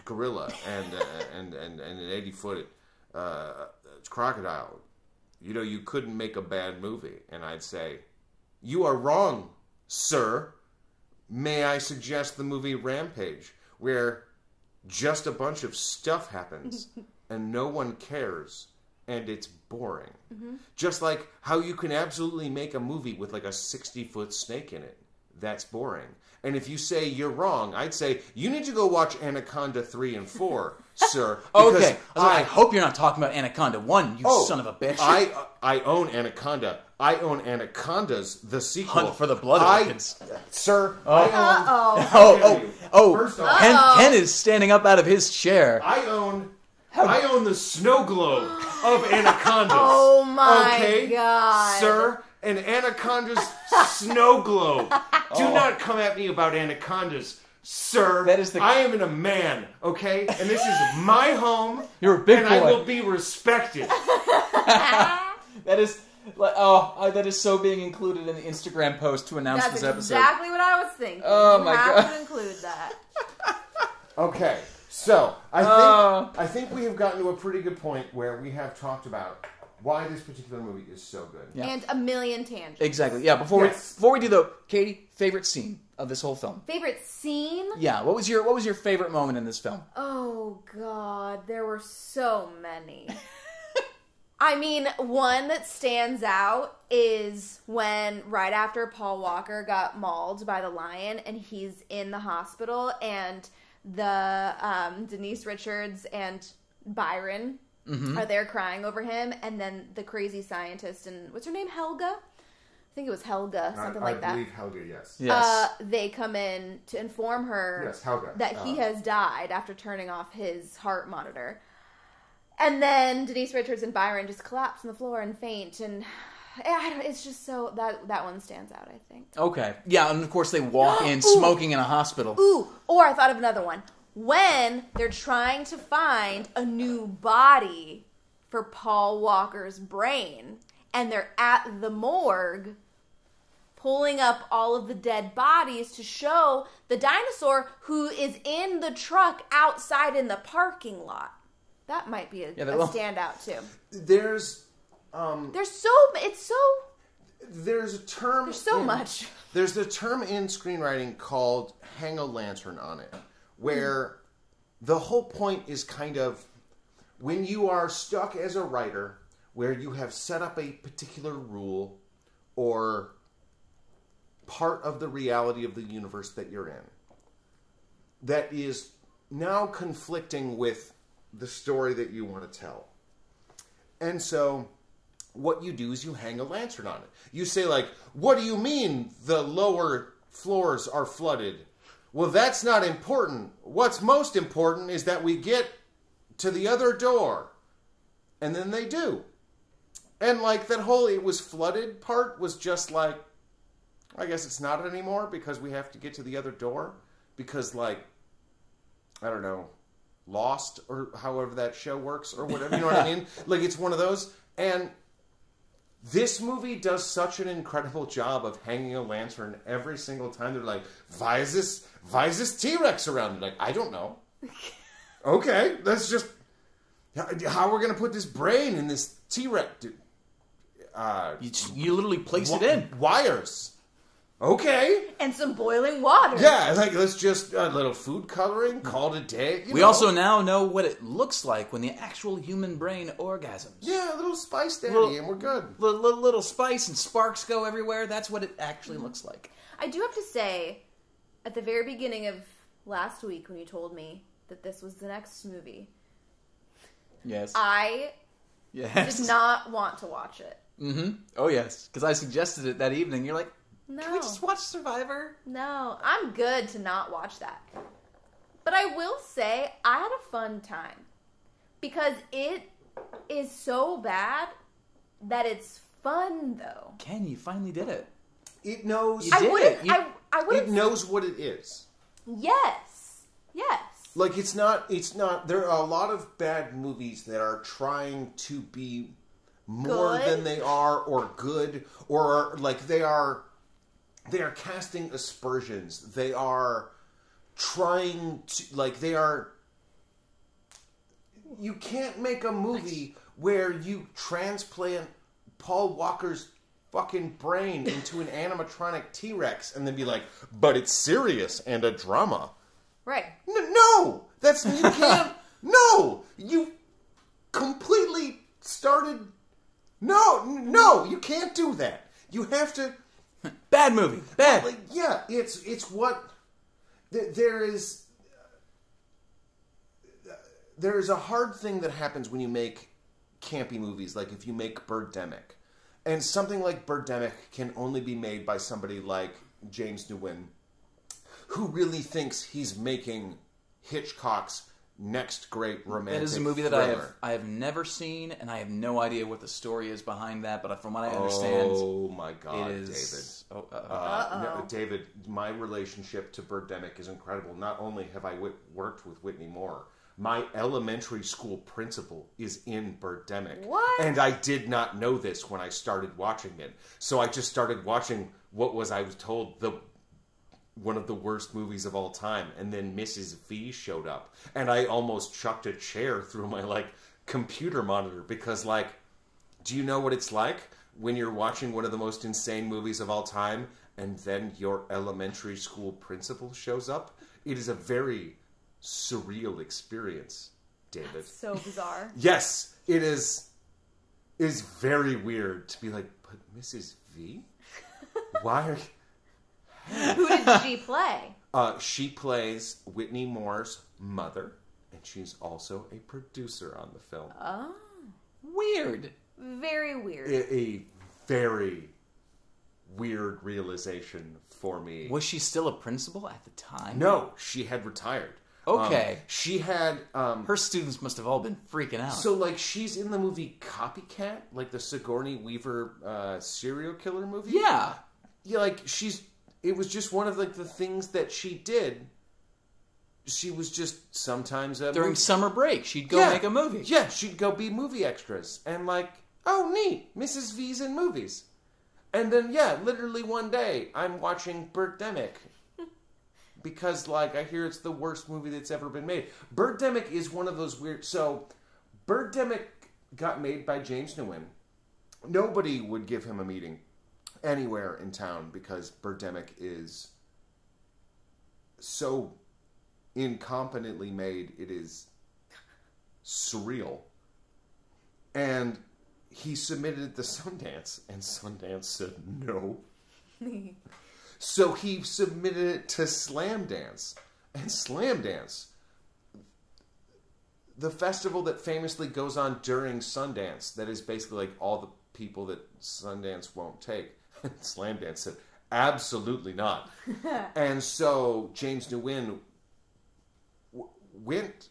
gorilla and an 80-foot crocodile, you know, you couldn't make a bad movie. And I'd say, you are wrong, sir. May I suggest the movie Rampage, where just a bunch of stuff happens and no one cares. And it's boring. Mm-hmm. Just like how you can absolutely make a movie with like a 60-foot snake in it. that's boring. And if you say you're wrong, I'd say you need to go watch Anaconda 3 and 4, sir. Okay. I hope you're not talking about Anaconda 1, you son of a bitch. I own Anaconda. I own Anacondas, the sequel. Hunt for the Blood Orchids. Sir, First off, Ken is standing up out of his chair. I own the snow globe of Anacondas. Oh my god. Sir, an Anaconda's snow globe. Do not come at me about Anacondas. Sir, I am a man, okay? And this is my home. You're a big boy. And I will be respected. That is so being included in the Instagram post to announce this episode. That's exactly what I was thinking. Oh my god. You have to include that. Okay, so I think we have gotten to a pretty good point where we have talked about why this particular movie is so good. Yeah. And a million tangents. Exactly. Yeah, before we do though, Katie, favorite scene of this whole film? Favorite scene? Yeah, what was your favorite moment in this film? Oh god, there were so many. I mean, one that stands out is when, right after Paul Walker got mauled by the lion and he's in the hospital and the Denise Richards and Byron are there crying over him, and then the crazy scientist and, what's her name, Helga? I think it was Helga, something like that. I believe Helga, yes. They come in to inform her that he has died after turning off his heart monitor. And then Denise Richards and Byron just collapse on the floor and faint, and it's just so that one stands out, I think. Okay, yeah, and of course they walk in smoking in a hospital. Ooh, or I thought of another one. When they're trying to find a new body for Paul Walker's brain, and they're at the morgue pulling up all of the dead bodies to show the dinosaur who is in the truck outside in the parking lot. That might be a standout too. There's a term. There's so much. There's the term in screenwriting called hang a lantern on it, where the whole point is kind of when you are stuck as a writer, where you have set up a particular rule or part of the reality of the universe that you're in that is now conflicting with the story that you want to tell. And so what you do is you hang a lantern on it. You say, like, what do you mean the lower floors are flooded? Well, that's not important. What's most important is that we get to the other door. And then they do. And, like, that whole it was flooded part was just like, I guess it's not anymore because we have to get to the other door. Because, like, I don't know, Lost or however that show works or whatever, you know what I mean? Like, it's one of those. And this movie does such an incredible job of hanging a lantern every single time. They're like, why is this T-Rex around? Like, I don't know. Okay, that's just how we're going to put this brain in this T-Rex. You literally place it in. Wires. Okay. And some boiling water. Yeah, like, let's just a little food coloring, call it a day. We also now know what it looks like when the actual human brain orgasms. Yeah, a little spice, Daddy, and we're good. Little spice and sparks go everywhere. That's what it actually looks like. I do have to say, at the very beginning of last week when you told me that this was the next movie, yes, I did not want to watch it. Mm-hmm. Oh, yes, because I suggested it that evening. You're like, no. Can we just watch Survivor? No, I'm good to not watch that. But I will say, I had a fun time. Because it is so bad that it's fun, though. Ken, you finally did it. It knows... It knows what it is. Yes. Yes. Like, it's not... There are a lot of bad movies that are trying to be more than they are, or good, or, like, they are casting aspersions. They are trying to, like, you can't make a movie where you transplant Paul Walker's fucking brain into an animatronic T-Rex and then be like, but it's serious and a drama. Right. No! You can't. No! You completely started... No, you can't do that. You have to... Bad movie. Bad. Like, yeah, it's what there is a hard thing that happens when you make campy movies, like if you make Birdemic. And something like Birdemic can only be made by somebody like James Nguyen, who really thinks he's making Hitchcock's next great romantic It is a movie that thriller. I have never seen, and I have no idea what the story is behind that. But from what I understand, oh my God, it is. David! David. No, David, my relationship to Birdemic is incredible. Not only have I worked with Whitney Moore, my elementary school principal is in Birdemic. What? And I did not know this when I started watching it. So I just started watching I was told, one of the worst movies of all time. And then Mrs. V showed up. And I almost chucked a chair through my, computer monitor. Because, do you know what it's like when you're watching one of the most insane movies of all time and then your elementary school principal shows up? It is a very surreal experience, David. That's so bizarre. Yes, it is. It is very weird to be like, but Mrs. V? Why are Who did she play? She plays Whitney Moore's mother, and she's also a producer on the film. Oh. Weird. Very weird. A very weird realization for me. Was she still a principal at the time? No, she had retired. Okay. She had... Her students must have all been freaking out. So, she's in the movie Copycat, the Sigourney Weaver serial killer movie. Yeah. Yeah, it was just one of, the things that she did. She was just sometimes... During summer break, she'd go make a movie. Yeah, she'd go be movie extras. And, oh, neat, Mrs. V's in movies. And then, literally one day, I'm watching Birdemic. Because, I hear it's the worst movie that's ever been made. Birdemic is one of those weird... So, Birdemic got made by James Nguyen. Nobody would give him a meeting anywhere in town because Birdemic is so incompetently made. It is surreal. And he submitted it to Sundance, and Sundance said no. So he submitted it to Slamdance. And Slamdance, the festival that famously goes on during Sundance, that is basically all the people that Sundance won't take, Slamdance said, absolutely not. And so James Nguyen went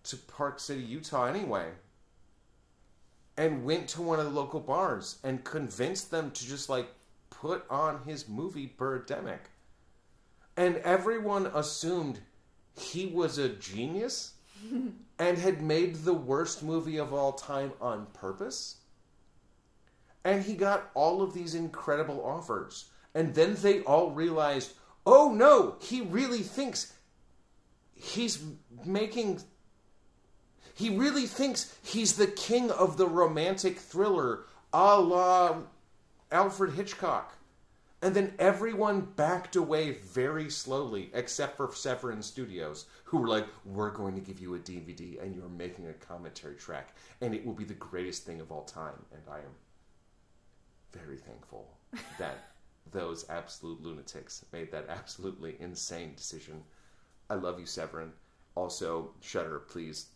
to Park City, Utah anyway, and went to one of the local bars and convinced them to just put on his movie Birdemic. And everyone assumed he was a genius and had made the worst movie of all time on purpose. And he got all of these incredible offers. And then they all realized, oh no, he really thinks he's the king of the romantic thriller a la Alfred Hitchcock. And then everyone backed away very slowly, except for Severin Studios, who were like, we're going to give you a DVD and you're making a commentary track, and it will be the greatest thing of all time. And I am very thankful that those absolute lunatics made that absolutely insane decision. I love you, Severin. Also, Shudder, please,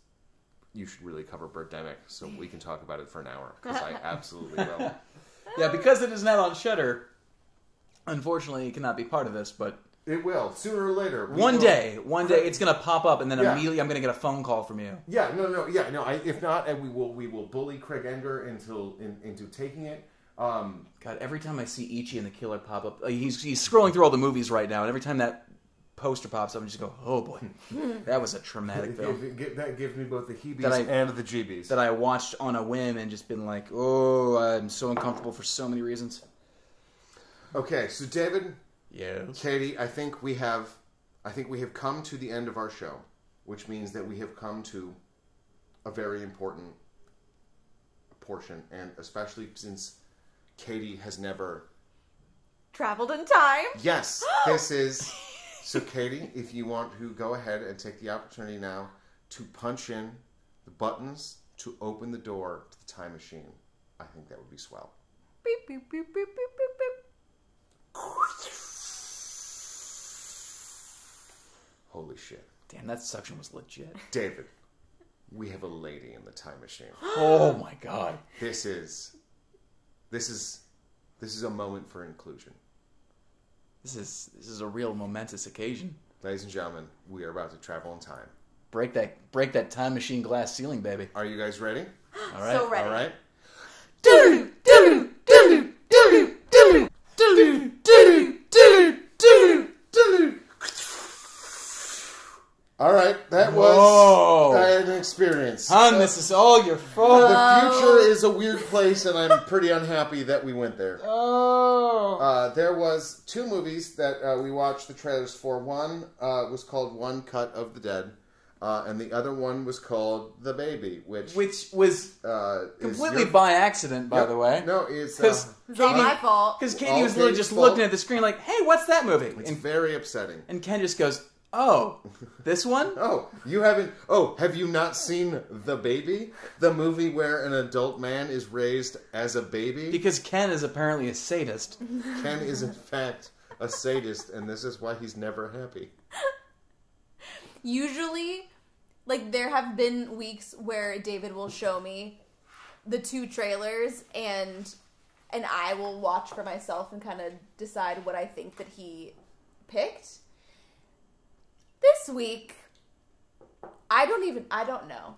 you should really cover Birdemic so we can talk about it for an hour, because I absolutely will. Yeah, because it is not on Shudder, unfortunately, it cannot be part of this, but... It will, sooner or later. One day, it's going to pop up, and then Yeah. immediately I'm going to get a phone call from you. Yeah, no. If not, and we will bully Craig Enger into taking it. God, every time I see Ichi and the Killer pop up, he's scrolling through all the movies right now, and every time that poster pops up, I just go, oh boy, that was a traumatic film. That gives me both the heebies and the jeebies. That I watched on a whim and just been like, oh, I'm so uncomfortable for so many reasons. Okay, so David, Yes. Katie, I think we have come to the end of our show, which means that we have come to a very important portion, and especially since Katie has never Traveled in time. Yes, this is... So, Katie, if you want to go ahead and take the opportunity now to punch in the buttons to open the door to the time machine, I think that would be swell. Beep, beep, beep, beep, beep, beep, beep. Holy shit. Damn, that suction was legit. David, we have a lady in the time machine. Oh my god. This is a moment for inclusion. This is a real momentous occasion. Ladies and gentlemen, we are about to travel in time. Break that time machine glass ceiling, baby. Are you guys ready? All right. So ready. All right. All right, that was an experience. Hon, this is all your fault. The future is a weird place, and I'm pretty unhappy that we went there. There was 2 movies that we watched the trailers for. One was called One Cut of the Dead, and the other one was called The Baby, which was completely by accident, by the way. No, it's It's all my fault. Because Katie was literally just looking at the screen like, "Hey, what's that movie?" It's very upsetting. And Ken just goes, "Oh, this one? Oh, you haven't... Oh, have you not seen The Baby? The movie where an adult man is raised as a baby? Because Ken is apparently a sadist. Ken is, in fact, a sadist, and this is why he's never happy. Usually, like, there have been weeks where David will show me the 2 trailers, and I will watch for myself and kind of decide what I think that he picked. This week, I don't know.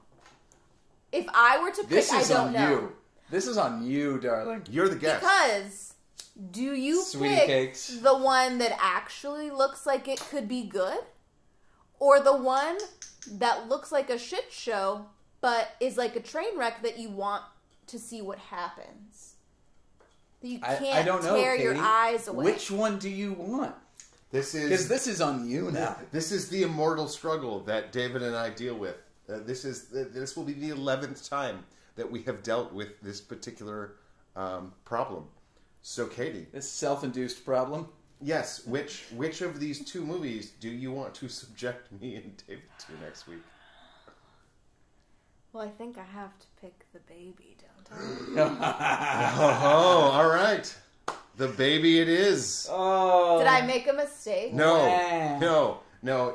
If I were to pick, I don't know. You. This is on you, darling. You're the guest. Because, do you Sweetie pick cakes. the one that actually looks like it could be good? Or the one that looks like a shit show, but is like a train wreck that you want to see what happens? That you can't I don't know, tear your Katie. eyes away. Which one do you want? Because this is on you now. This is the immortal struggle that David and I deal with. This will be the 11th time that we have dealt with this particular problem. So, Katie, This self-induced problem. yes, which of these 2 movies do you want to subject me and David to next week? Well, I think I have to pick The Baby, don't I? Oh, all right. The Baby it is. Oh. Did I make a mistake? No,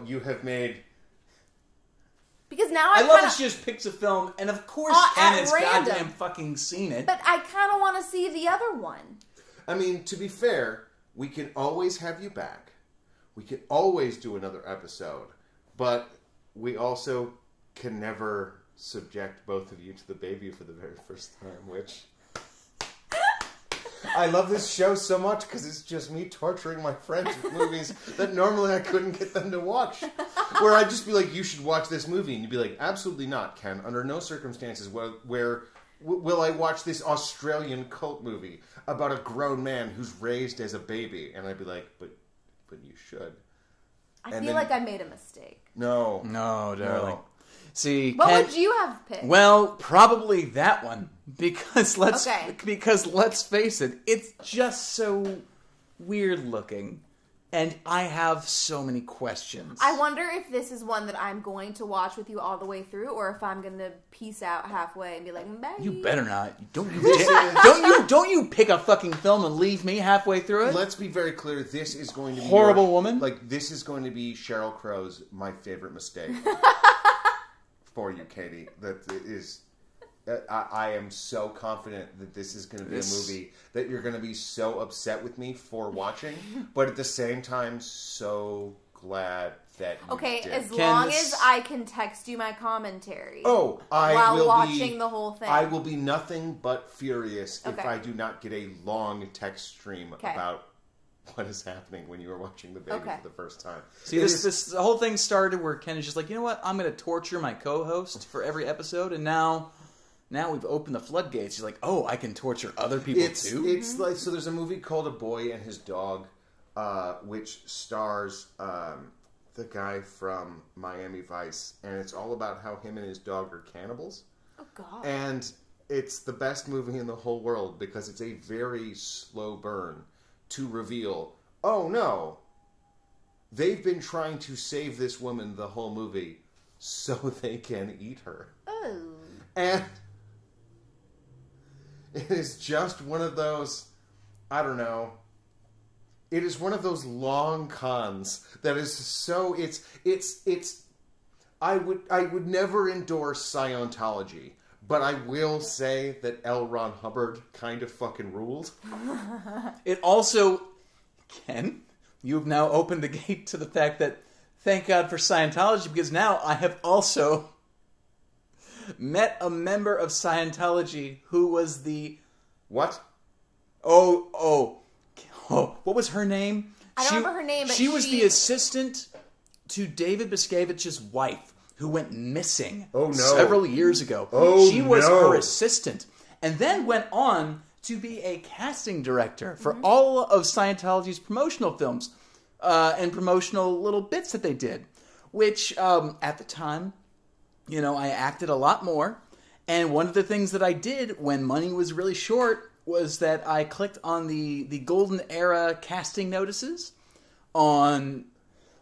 you have made... Because now I I love kinda, that she just picks a film, and of course at Ken has random. goddamn fucking seen it. But I kind of want to see the other one. I mean, to be fair, we can always have you back. We can always do another episode. But we also can never subject both of you to The Baby for the very first time, which... I love this show so much because it's just me torturing my friends with movies that normally I couldn't get them to watch. Where I'd just be like, you should watch this movie. And you'd be like, absolutely not, Ken. Under no circumstances will I watch this Australian cult movie about a grown man who's raised as a baby. And I'd be like, but you should. I feel like I made a mistake. No, darling. No. See, What Ken, would you have picked? well, probably that one because let's Okay. face it, it's just so weird looking, and I have so many questions. I wonder if this is one that I'm going to watch with you all the way through, or if I'm going to peace out halfway and be like, bye. You better not. Don't you pick a fucking film and leave me halfway through it? Let's be very clear. This is going to be Horrible woman. Like, this is going to be Sheryl Crow's My Favorite Mistake. For you, Katie. That is... I am so confident that this is going to be a movie that you're going to be so upset with me for watching, but at the same time, so glad that you did. As long as I can text you my commentary. Oh, while watching the whole thing. I will be nothing but furious if Okay. I do not get a long text stream Okay. about what is happening when you are watching The Baby Okay. for the first time. See, the whole thing started where Ken is just like, you know what? I'm going to torture my co-host for every episode, and now we've opened the floodgates. He's like, oh, I can torture other people too? It's like, so there's a movie called A Boy and His Dog, which stars the guy from Miami Vice, and it's all about how him and his dog are cannibals. Oh, God. And it's the best movie in the whole world because it's a very slow burn to reveal, oh no, they've been trying to save this woman the whole movie so they can eat her. Oh. And it is just one of those, I don't know, It is one of those long cons that is so... It's... I would never endorse Scientology, but I will say that L. Ron Hubbard kind of fucking ruled. It also... Ken, you've now opened the gate to the fact that, thank God for Scientology, because now I have also met a member of Scientology who was the... What? Oh, what was her name? I don't remember her name, but she was the assistant to David Miscavige's wife, who went missing several years ago. She was her assistant, and then went on to be a casting director for all of Scientology's promotional films and promotional little bits that they did, which at the time, I acted a lot more. And one of the things that I did when money was really short was that I clicked on the Golden Era casting notices on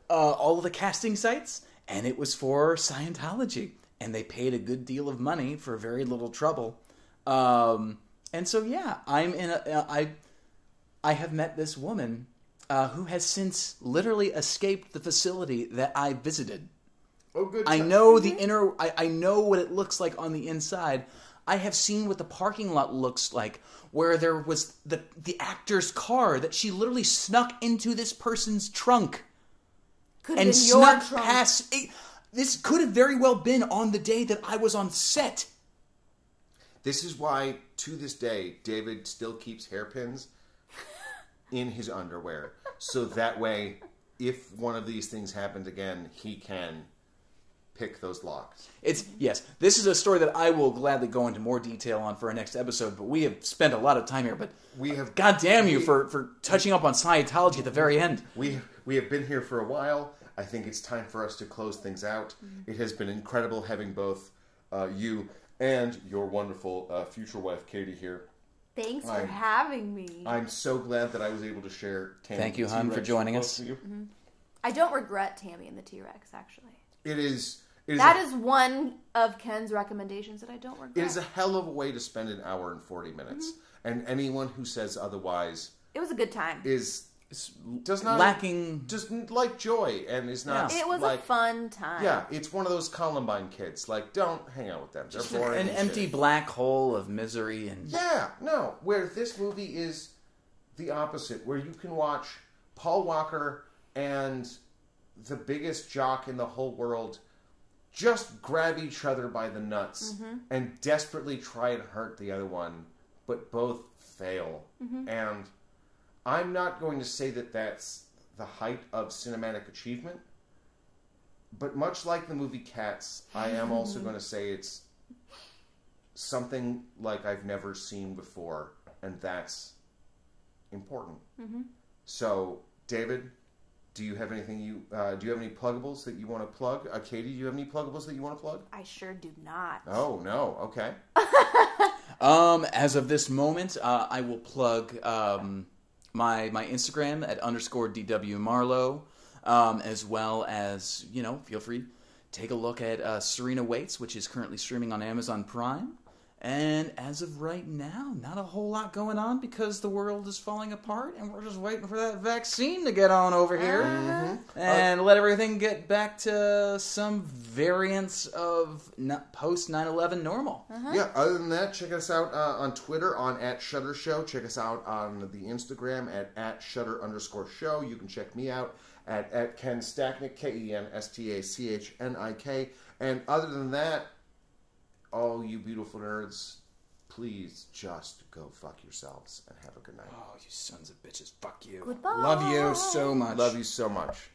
all of the casting sites, and it was for Scientology. And they paid a good deal of money for very little trouble. And so, yeah, I have met this woman who has since literally escaped the facility that I visited. Oh, good. I know the inner... I know what it looks like on the inside. I have seen what the parking lot looks like, where there was the actor's car that she literally snuck into this person's trunk. Could have and been your snuck trunk. past... This could have very well been on the day that I was on set. This is why, to this day, David still keeps hairpins in his underwear. So that way, if one of these things happened again, he can pick those locks. Yes, this is a story that I will gladly go into more detail on for our next episode, but we have spent a lot of time here. But God damn you for touching up on Scientology at the very end. We have been here for a while. I think it's time for us to close things out. It has been incredible having both you and your wonderful future wife, Cadie, here. Thanks for having me. I'm so glad that I was able to share Tammy. Thank you, hon, for joining us. I don't regret Tammy and the T-Rex, actually. That is one of Ken's recommendations that I don't regret. It is a hell of a way to spend an hour and 40 minutes. And anyone who says otherwise... It was a good time. Does not lacking... Just like joy and is not... It was a fun time. Yeah, it's one of those Columbine kids. Like, don't hang out with them. They're boring. An empty black hole of misery and... Yeah, no. Where this movie is the opposite. Where you can watch Paul Walker and the biggest jock in the whole world just grab each other by the nuts and desperately try and hurt the other one, but both fail. And I'm not going to say that that's the height of cinematic achievement, but much like the movie Cats, I am also going to say it's something like I've never seen before, and that's important. So, David, do you have anything do you have any pluggables that you want to plug? Cadie, do you have any pluggables that you want to plug? I sure do not. Oh, no. Okay. As of this moment, I will plug my Instagram at _DWMarlowe, as well as, feel free, take a look at Serena Waits, which is currently streaming on Amazon Prime. And as of right now, not a whole lot going on because the world is falling apart and we're just waiting for that vaccine to get on over here and let everything get back to some variants of post 9/11 normal. Yeah, other than that, check us out on Twitter on @ShutterShow. Check us out on the Instagram at @Shutter_show. You can check me out at Ken Stacknick, KenStacknik. And other than that, all you beautiful nerds, please just go fuck yourselves and have a good night. Oh, you sons of bitches. Fuck you. Goodbye. Love you so much. Love you so much.